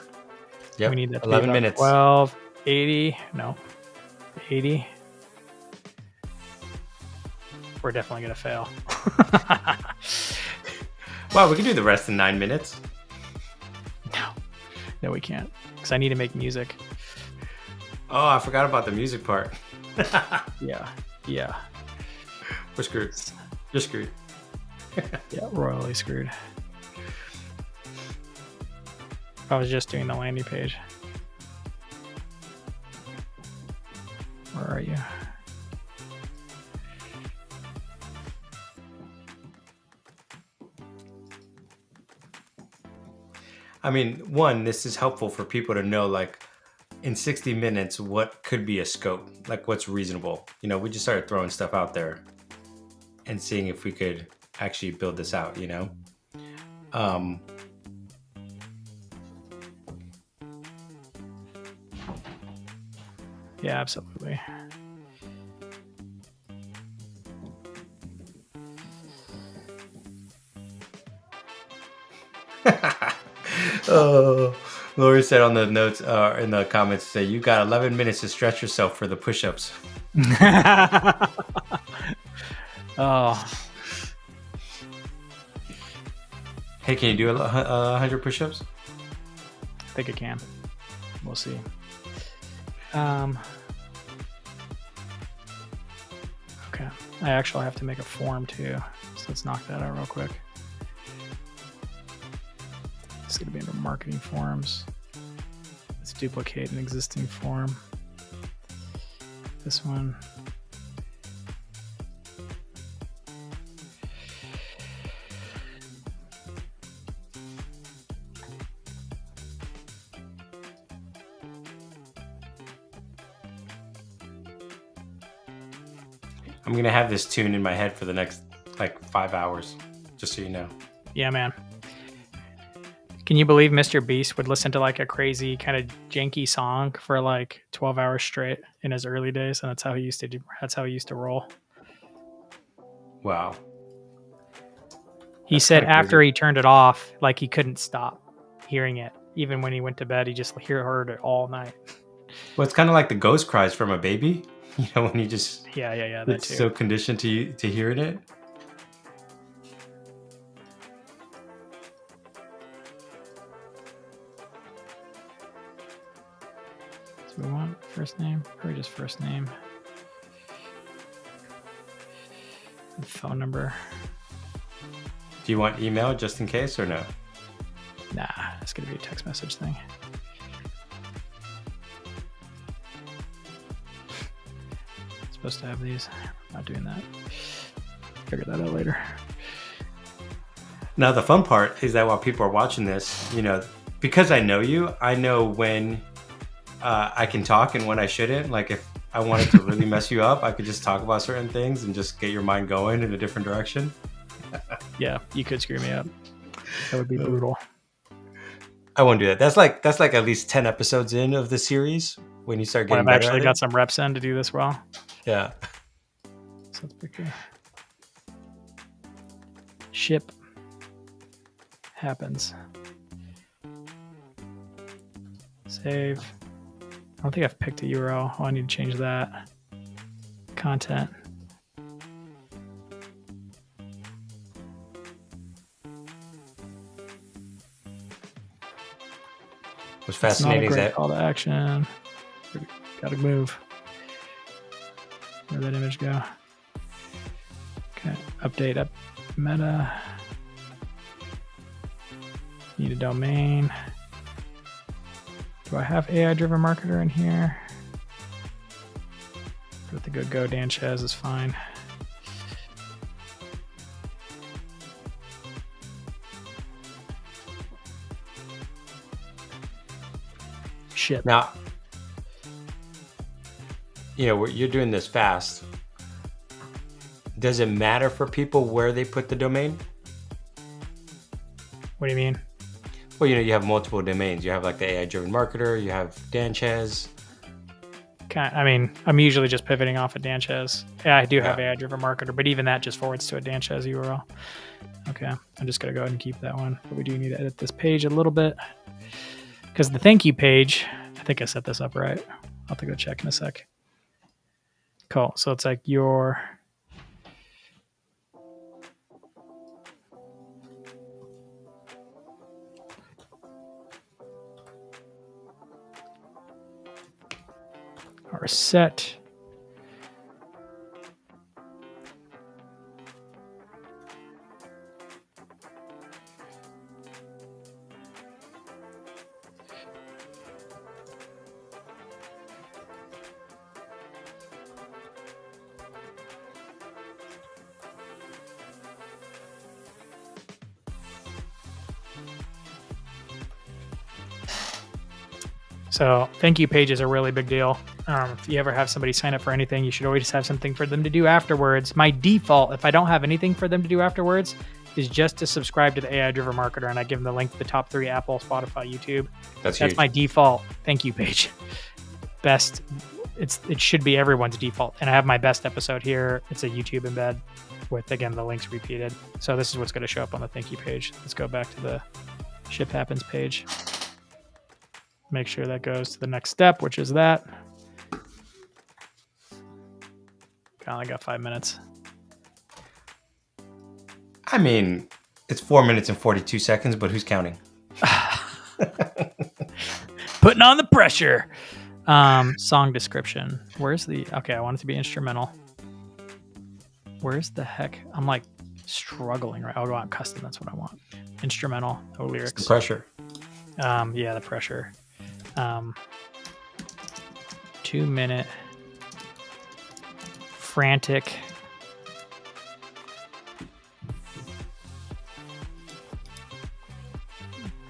Yep. We need that to 11 be minutes. 12, 80. No, 80. We're definitely going to fail. Wow, we can do the rest in 9 minutes. No, we can't, because I need to make music. Oh, I forgot about the music part. Yeah. We're screwed. You're screwed. Yeah, royally screwed. I was just doing the landing page. Where are you? I mean, one, this is helpful for people to know, like, in 60 minutes, what could be a scope, like what's reasonable. You know, we just started throwing stuff out there and seeing if we could actually build this out, you know? Yeah, absolutely. Oh, Lori said on the notes, in the comments, say you got 11 minutes to stretch yourself for the push-ups. Oh. Hey, can you do 100 push-ups? I think I can. We'll see. Okay. I actually have to make a form too. So let's knock that out real quick. It's going to be under marketing forms. Let's duplicate an existing form. This one. I'm going to have this tune in my head for the next, like, 5 hours, just so you know. Yeah, man. Can you believe Mr. Beast would listen to like a crazy kind of janky song for like 12 hours straight in his early days, and that's how he used to do. That's how he used to roll. Wow. He said after he turned it off, like he couldn't stop hearing it. Even when he went to bed, he just heard it all night. Well, it's kind of like the ghost cries from a baby. You know, when you just yeah, that it's too. so conditioned to hearing it. So we want first name, or just first name, and phone number. Do you want email just in case or no? Nah, it's gonna be a text message thing. Supposed to have these. I'm not doing that. Figure that out later. Now the fun part is that while people are watching this, because I know you, I know when I can talk and when I shouldn't. Like if I wanted to really mess you up, I could just talk about certain things and just get your mind going in a different direction. Yeah, you could screw me up. That would be brutal. I won't do that. That's like at least 10 episodes in of the series when you start When getting I've better actually at got it. some reps in to do this well. Yeah. So let's pick a ship happens. Save. I don't think I've picked a URL. Oh, I need to change that. Content. What's It's not a fascinating is great that call to action. Gotta move. Where'd that image go? Okay, update up meta. Need a domain. Do I have AI driven marketer in here? Put the go Dan Chaz is fine. Shit. now, you're doing this fast. Does it matter for people where they put the domain? What do you mean? Well, you have multiple domains. You have like the AI driven marketer, you have Danchez. I mean, I'm usually just pivoting off of Danchez. Yeah, I do have Yeah. AI driven marketer, but even that just forwards to a Danchez URL. Okay, I'm just gonna go ahead and keep that one. But we do need to edit this page a little bit because the thank you page, I think I set this up right. I'll have to go check in a sec. Cool. So it's like your our set. So thank you page is a really big deal. If you ever have somebody sign up for anything, you should always have something for them to do afterwards. My default, if I don't have anything for them to do afterwards, is just to subscribe to the AI Driven Marketer, and I give them the link to the top 3 Apple, Spotify, YouTube. That's That's huge. my default thank you page. Best, it should be everyone's default. And I have my best episode here. It's a YouTube embed with, again, the links repeated. So this is what's going to show up on the thank you page. Let's go back to the ship happens page. Make sure that goes to the next step, which is that. I only got 5 minutes. I mean, it's 4 minutes and 42 seconds, but who's counting? Putting on the pressure. Song description. Where's the... Okay, I want it to be instrumental. Where's the heck? I'm like struggling, right? I'll go on custom. That's what I want. Instrumental, no lyrics. It's the pressure. Yeah, the pressure. 2 minute frantic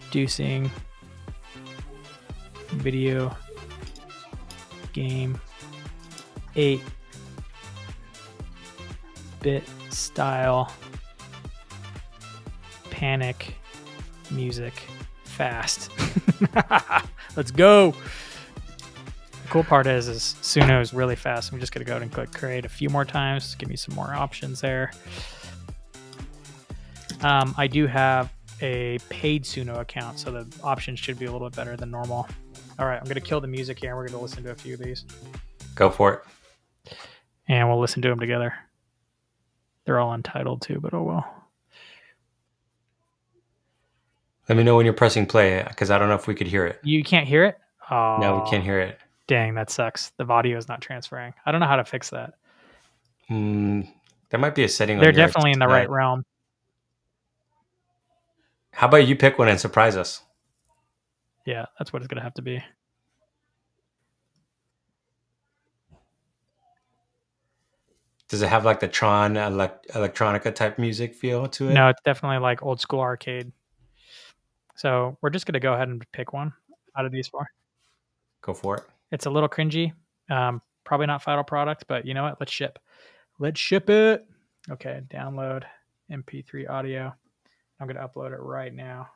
inducing video game 8-bit style panic music fast. Let's go. The cool part is Suno is really fast. I'm just going to go ahead and click create a few more times. Give me some more options there. I do have a paid Suno account, so the options should be a little bit better than normal. All right, I'm going to kill the music here, and we're going to listen to a few of these. Go for it. And we'll listen to them together. They're all untitled too, but oh well. Let me know when you're pressing play, because I don't know if we could hear it. You can't hear it? Oh, No, we can't hear it. Dang, that sucks. The audio is not transferring. I don't know how to fix that. There might be a setting. They're on your definitely in the right realm. How about you pick one and surprise us? Yeah, that's what it's going to have to be. Does it have like the Tron electronica type music feel to it? No, it's definitely like old school arcade. So we're just gonna go ahead and pick one out of these four. Go for it. It's a little cringy. Probably not final product, but you know what? Let's ship. Let's ship it. Okay, download MP3 audio. I'm gonna upload it right now.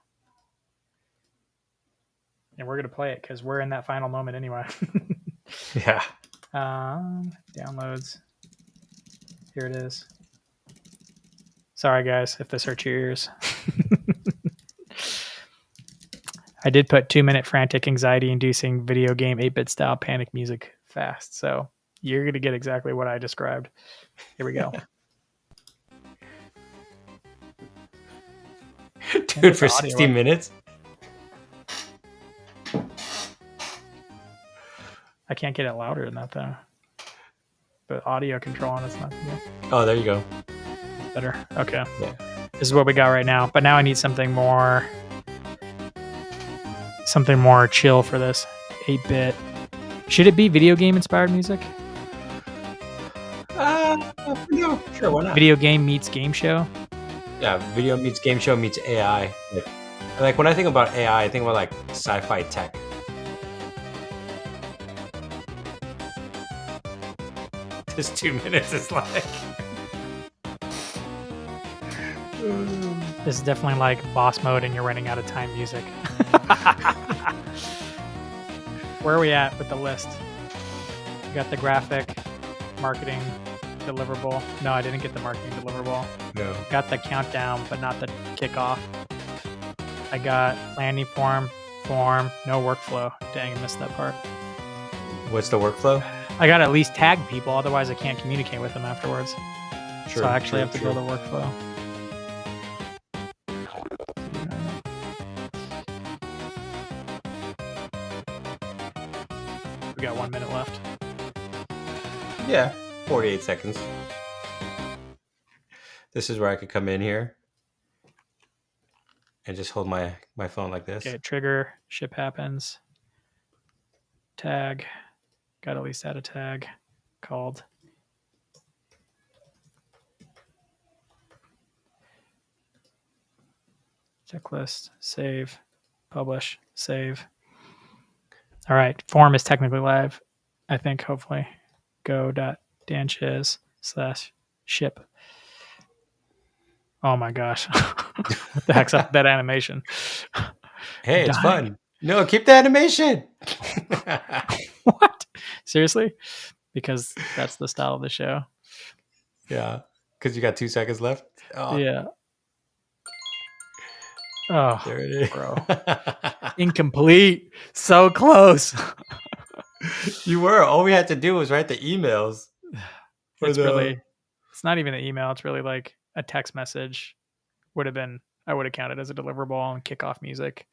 And we're gonna play it because we're in that final moment anyway. Yeah. Downloads. Here it is. Sorry guys, if this hurts your ears. I did put 2-minute frantic anxiety-inducing video game 8-bit style panic music fast. So you're gonna get exactly what I described. Here we go. Dude, for 60 minutes? I can't get it louder than that though. The audio control on it's not good. Oh, there you go. Better. Okay. Yeah. This is what we got right now. But now I need something more chill for this. 8-bit. Should it be video game inspired music? No, sure, why not? Video game meets game show. Yeah, video meets game show meets AI. Like when I think about AI, I think about like sci-fi tech. This 2 minutes is like. This is definitely like boss mode and you're running out of time music. Where are we at with the list? We got the graphic, marketing, deliverable. No, I didn't get the marketing deliverable. No. Got the countdown, but not the kickoff. I got landing form, no workflow. Dang, I missed that part. What's the workflow? I got to at least tag people, otherwise I can't communicate with them afterwards. Sure, So I actually have to build a workflow. We got 1 minute left. Yeah, 48 seconds. This is where I could come in here and just hold my phone like this. Okay, trigger, ship happens. Tag. Got to at least add a tag called checklist, save, publish, save. All right, form is technically live. I think, hopefully. Go.danchiz/ship. Oh my gosh. What the heck's up with that animation? Hey, it's fun. No, keep the animation. What? Seriously? Because that's the style of the show. Yeah, because you got 2 seconds left. Oh, Yeah. Oh, there it is, bro. Incomplete. So close. You were. All we had to do was write the emails. It's not even an email. It's really like a text message. I would have counted as a deliverable and kickoff music.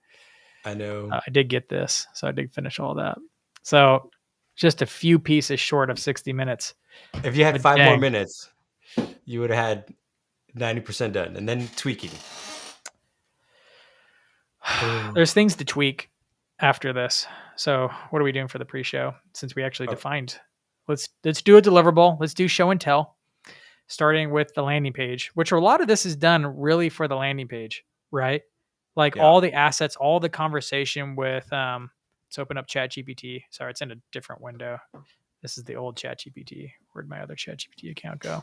I know. I did get this, so I did finish all that. So just a few pieces short of 60 minutes. If you had 5 more minutes, you would have had 90% done, and then tweaking. There's things to tweak after this. So what are we doing for the pre-show? Since we actually defined, let's do a deliverable. Let's do show and tell, starting with the landing page, which a lot of this is done really for the landing page, right? Like all the assets, all the conversation with, let's open up ChatGPT. Sorry, it's in a different window. This is the old ChatGPT. Where'd my other ChatGPT account go?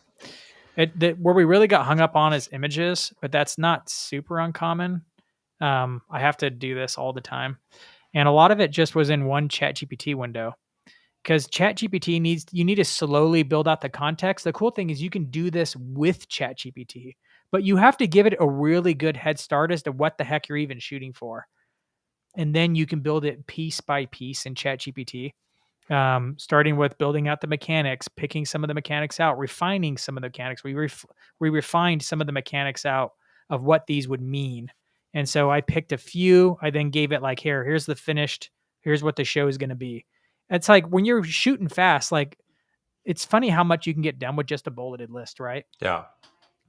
Where we really got hung up on is images, but that's not super uncommon. I have to do this all the time. And a lot of it just was in one ChatGPT window because ChatGPT you need to slowly build out the context. The cool thing is you can do this with ChatGPT, but you have to give it a really good head start as to what the heck you're even shooting for. And then you can build it piece by piece in ChatGPT, starting with building out the mechanics, picking some of the mechanics out, refining some of the mechanics. We refined some of the mechanics out of what these would mean. And so I picked a few. I then gave it like, here's the finished, here's what the show is going to be. It's like when you're shooting fast, like it's funny how much you can get done with just a bulleted list, right? Yeah.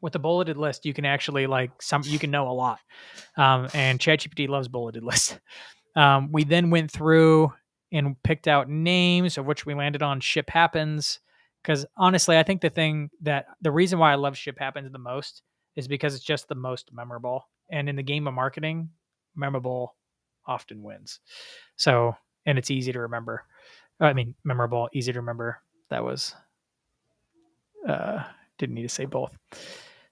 With a bulleted list, you can actually you can know a lot. And ChatGPT loves bulleted lists. We then went through and picked out names, of which we landed on ship happens, Because honestly, I think the reason why I love Ship Happens the most is because it's just the most memorable. And in the game of marketing, memorable often wins. So, and it's easy to remember. I mean, memorable, easy to remember. That was, didn't need to say both.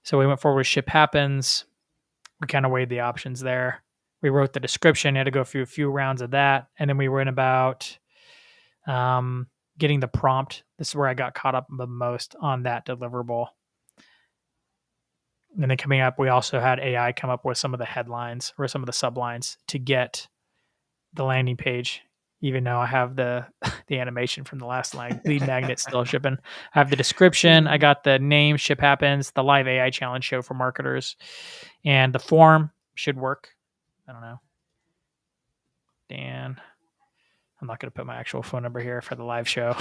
So we went forward with Ship Happens. We kind of weighed the options there. We wrote the description, had to go through a few rounds of that. And then we were in about getting the prompt. This is where I got caught up the most on that deliverable. And then coming up, we also had AI come up with some of the headlines or some of the sublines to get the landing page, even though I have the the animation from the last line. Lead magnet still shipping. I have the description. I got the name, Ship Happens, the live AI challenge show for marketers, and the form should work. I don't know. Dan, I'm not going to put my actual phone number here for the live show.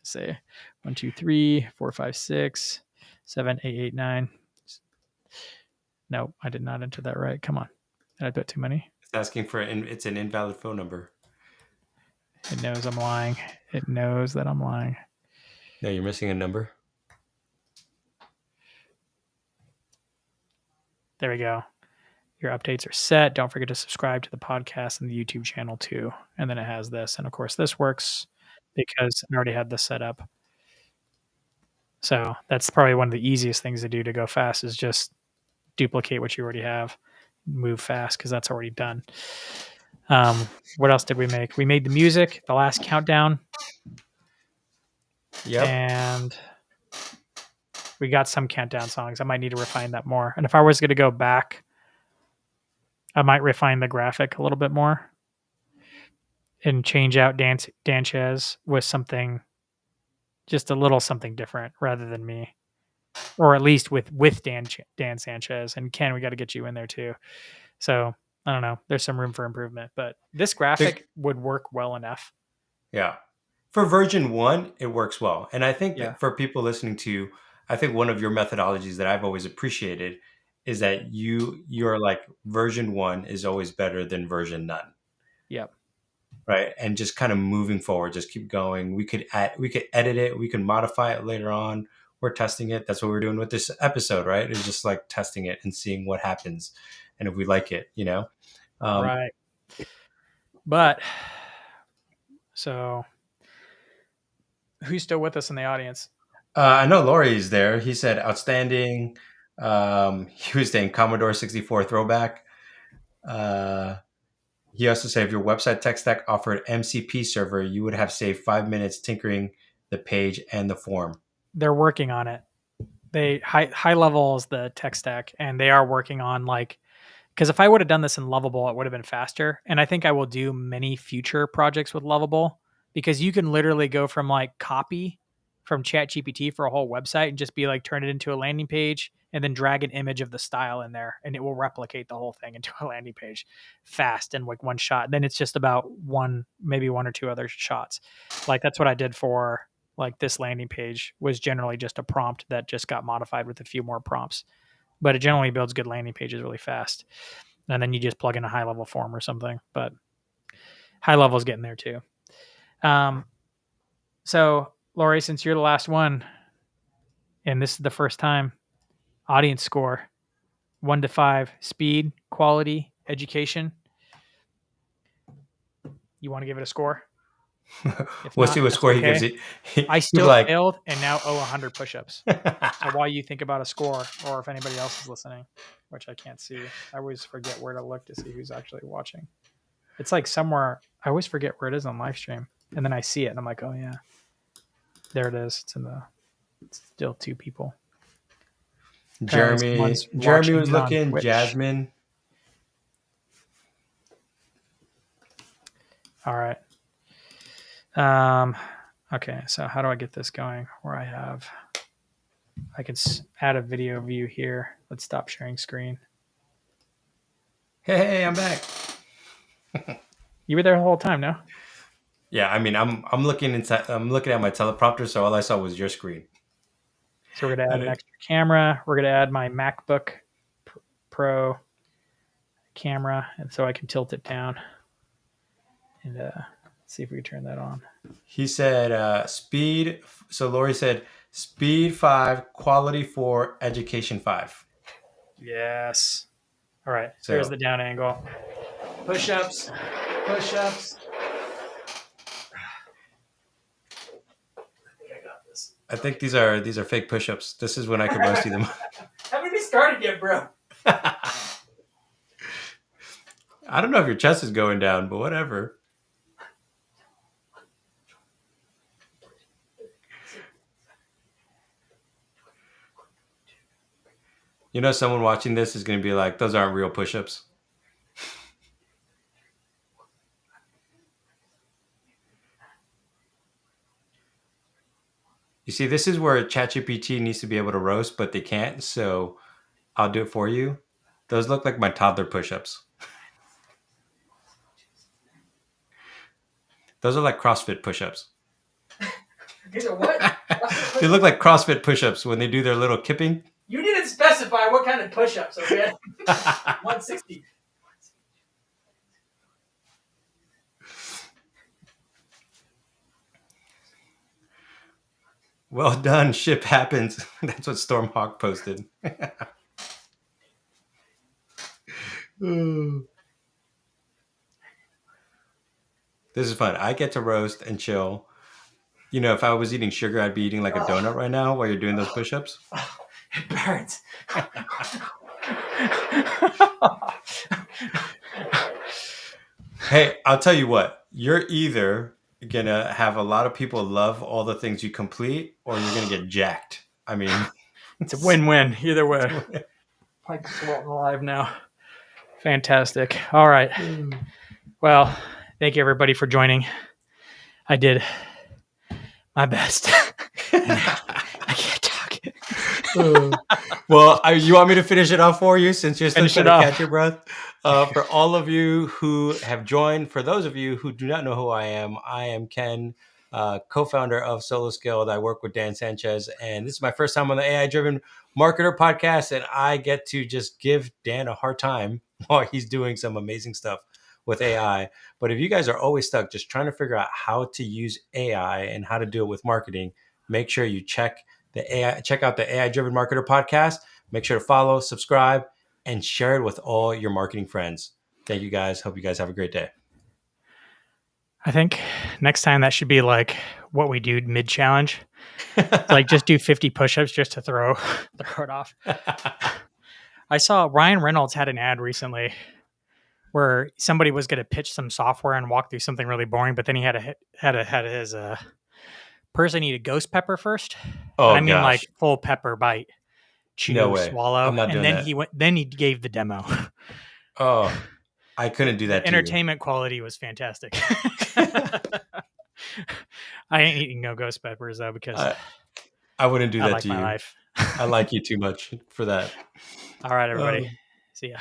Say 1, 2, 3, 4, 5, 6, 7, 8, 8, 9. No, I did not enter that right. Come on. Did I put too many? It's asking for it's an invalid phone number. It knows I'm lying. It knows that I'm lying. No, you're missing a number. There we go. Your updates are set. Don't forget to subscribe to the podcast and the YouTube channel too. And then it has this. And of course, this works because I already had this set up. So that's probably one of the easiest things to do to go fast is just duplicate what you already have, move fast because that's already done. What else did we make? We made the music, the last countdown. Yep. And we got some countdown songs. I might need to refine that more. And if I was going to go back, I might refine the graphic a little bit more and change out Dan Sanchez with something, just a little something different rather than me, or at least with Dan Sanchez. And Ken, we got to get you in there too. So I don't know. There's some room for improvement, but this graphic would work well enough. Yeah. For version 1, it works well. And I think that for people listening to, I think one of your methodologies that I've always appreciated is that you're like version 1 is always better than version none. Yep. Right. And just kind of moving forward, just keep going. We could edit it. We can modify it later on. We're testing it. That's what we're doing with this episode, right? It's just like testing it and seeing what happens. And if we like it, Right. But so who's still with us in the audience? I know Laurie's there. He said outstanding. He was saying Commodore 64 throwback. He also said if your website tech stack offered MCP server, you would have saved 5 minutes tinkering the page and the form. They're working on it. They high level is the tech stack, and they are working on because if I would have done this in Lovable, it would have been faster. And I think I will do many future projects with Lovable because you can literally go from copy from ChatGPT for a whole website and just be turn it into a landing page and then drag an image of the style in there and it will replicate the whole thing into a landing page fast in one shot. Then it's just about maybe one or two other shots. That's what I did for this landing page was generally just a prompt that just got modified with a few more prompts. But it generally builds good landing pages really fast. And then you just plug in a high level form or something. But high level is getting there too. So, Lori, since you're the last one, and this is the first time, audience score 1 to 5, speed, quality, education. You want to give it a score? We'll see what score he gives it. I still failed and now owe 100 push-ups. So while you think about a score, or if anybody else is listening, which I can't see, I always forget where to look to see who's actually watching. It's somewhere, I always forget where it is on live stream. And then I see it and I'm like, oh yeah, there it is. It's still 2 people. Jeremy was looking, Jasmine. All right. Okay, so how do I get this going where I can add a video view here. Let's stop sharing screen. Hey, I'm back. You were there the whole time, no? Yeah, I mean, I'm looking inside. I'm looking at my teleprompter, so all I saw was your screen. So we're gonna add an extra camera. We're gonna add my MacBook Pro camera, and so I can tilt it down. And see if we can turn that on. He said speed. So Lori said speed 5, quality 4, education 5. Yes. All right. So Here's the down angle. Push-ups. Push-ups. I got this. I think these are fake push-ups. This is when I could roast you them. Haven't we started yet, bro? I don't know if your chest is going down, but whatever. You know, someone watching this is going to be like, those aren't real push-ups. You see, this is where ChatGPT needs to be able to roast, but they can't. So I'll do it for you. Those look like my toddler push-ups. Those are like CrossFit push-ups. These are what? They look like CrossFit push-ups when they do their little kipping. You didn't specify what kind of push-ups, okay? 160. Well done, ship happens. That's what Stormhawk posted. This is fun. I get to roast and chill. You know, if I was eating sugar, I'd be eating like a donut right now while you're doing those push-ups. It burns. Hey, I'll tell you what. You're either going to have a lot of people love all the things you complete, or you're going to get jacked. I mean, it's a win-win either way. Like sweating alive now. Fantastic. All right. Well, thank you everybody for joining. I did my best. I can't talk. Well, you want me to finish it off for you since you're still Finish trying it to off. catch your breath? For all of you who have joined, for those of you who do not know who I am Ken, co-founder of Solo Skilled. I work with Dan Sanchez, and this is my first time on the AI Driven Marketer podcast, and I get to just give Dan a hard time while he's doing some amazing stuff with AI. But if you guys are always stuck just trying to figure out how to use AI and how to do it with marketing, make sure you check out the AI Driven Marketer podcast. Make sure to follow, subscribe, and share it with all your marketing friends. Thank you guys. Hope you guys have a great day. I think next time that should be like what we do mid-challenge. Like just do 50 push-ups just to throw it off. I saw Ryan Reynolds had an ad recently where somebody was going to pitch some software and walk through something really boring, but then he had his person eat a ghost pepper first. Oh, I mean, gosh. like full pepper bite, chew, No way. swallow, I'm not and doing then that. Then he gave the demo. Oh, I couldn't do that. Entertainment quality was fantastic. I ain't eating no ghost peppers though because I wouldn't do I that like to my you. life. I like you too much for that. All right, everybody. See ya.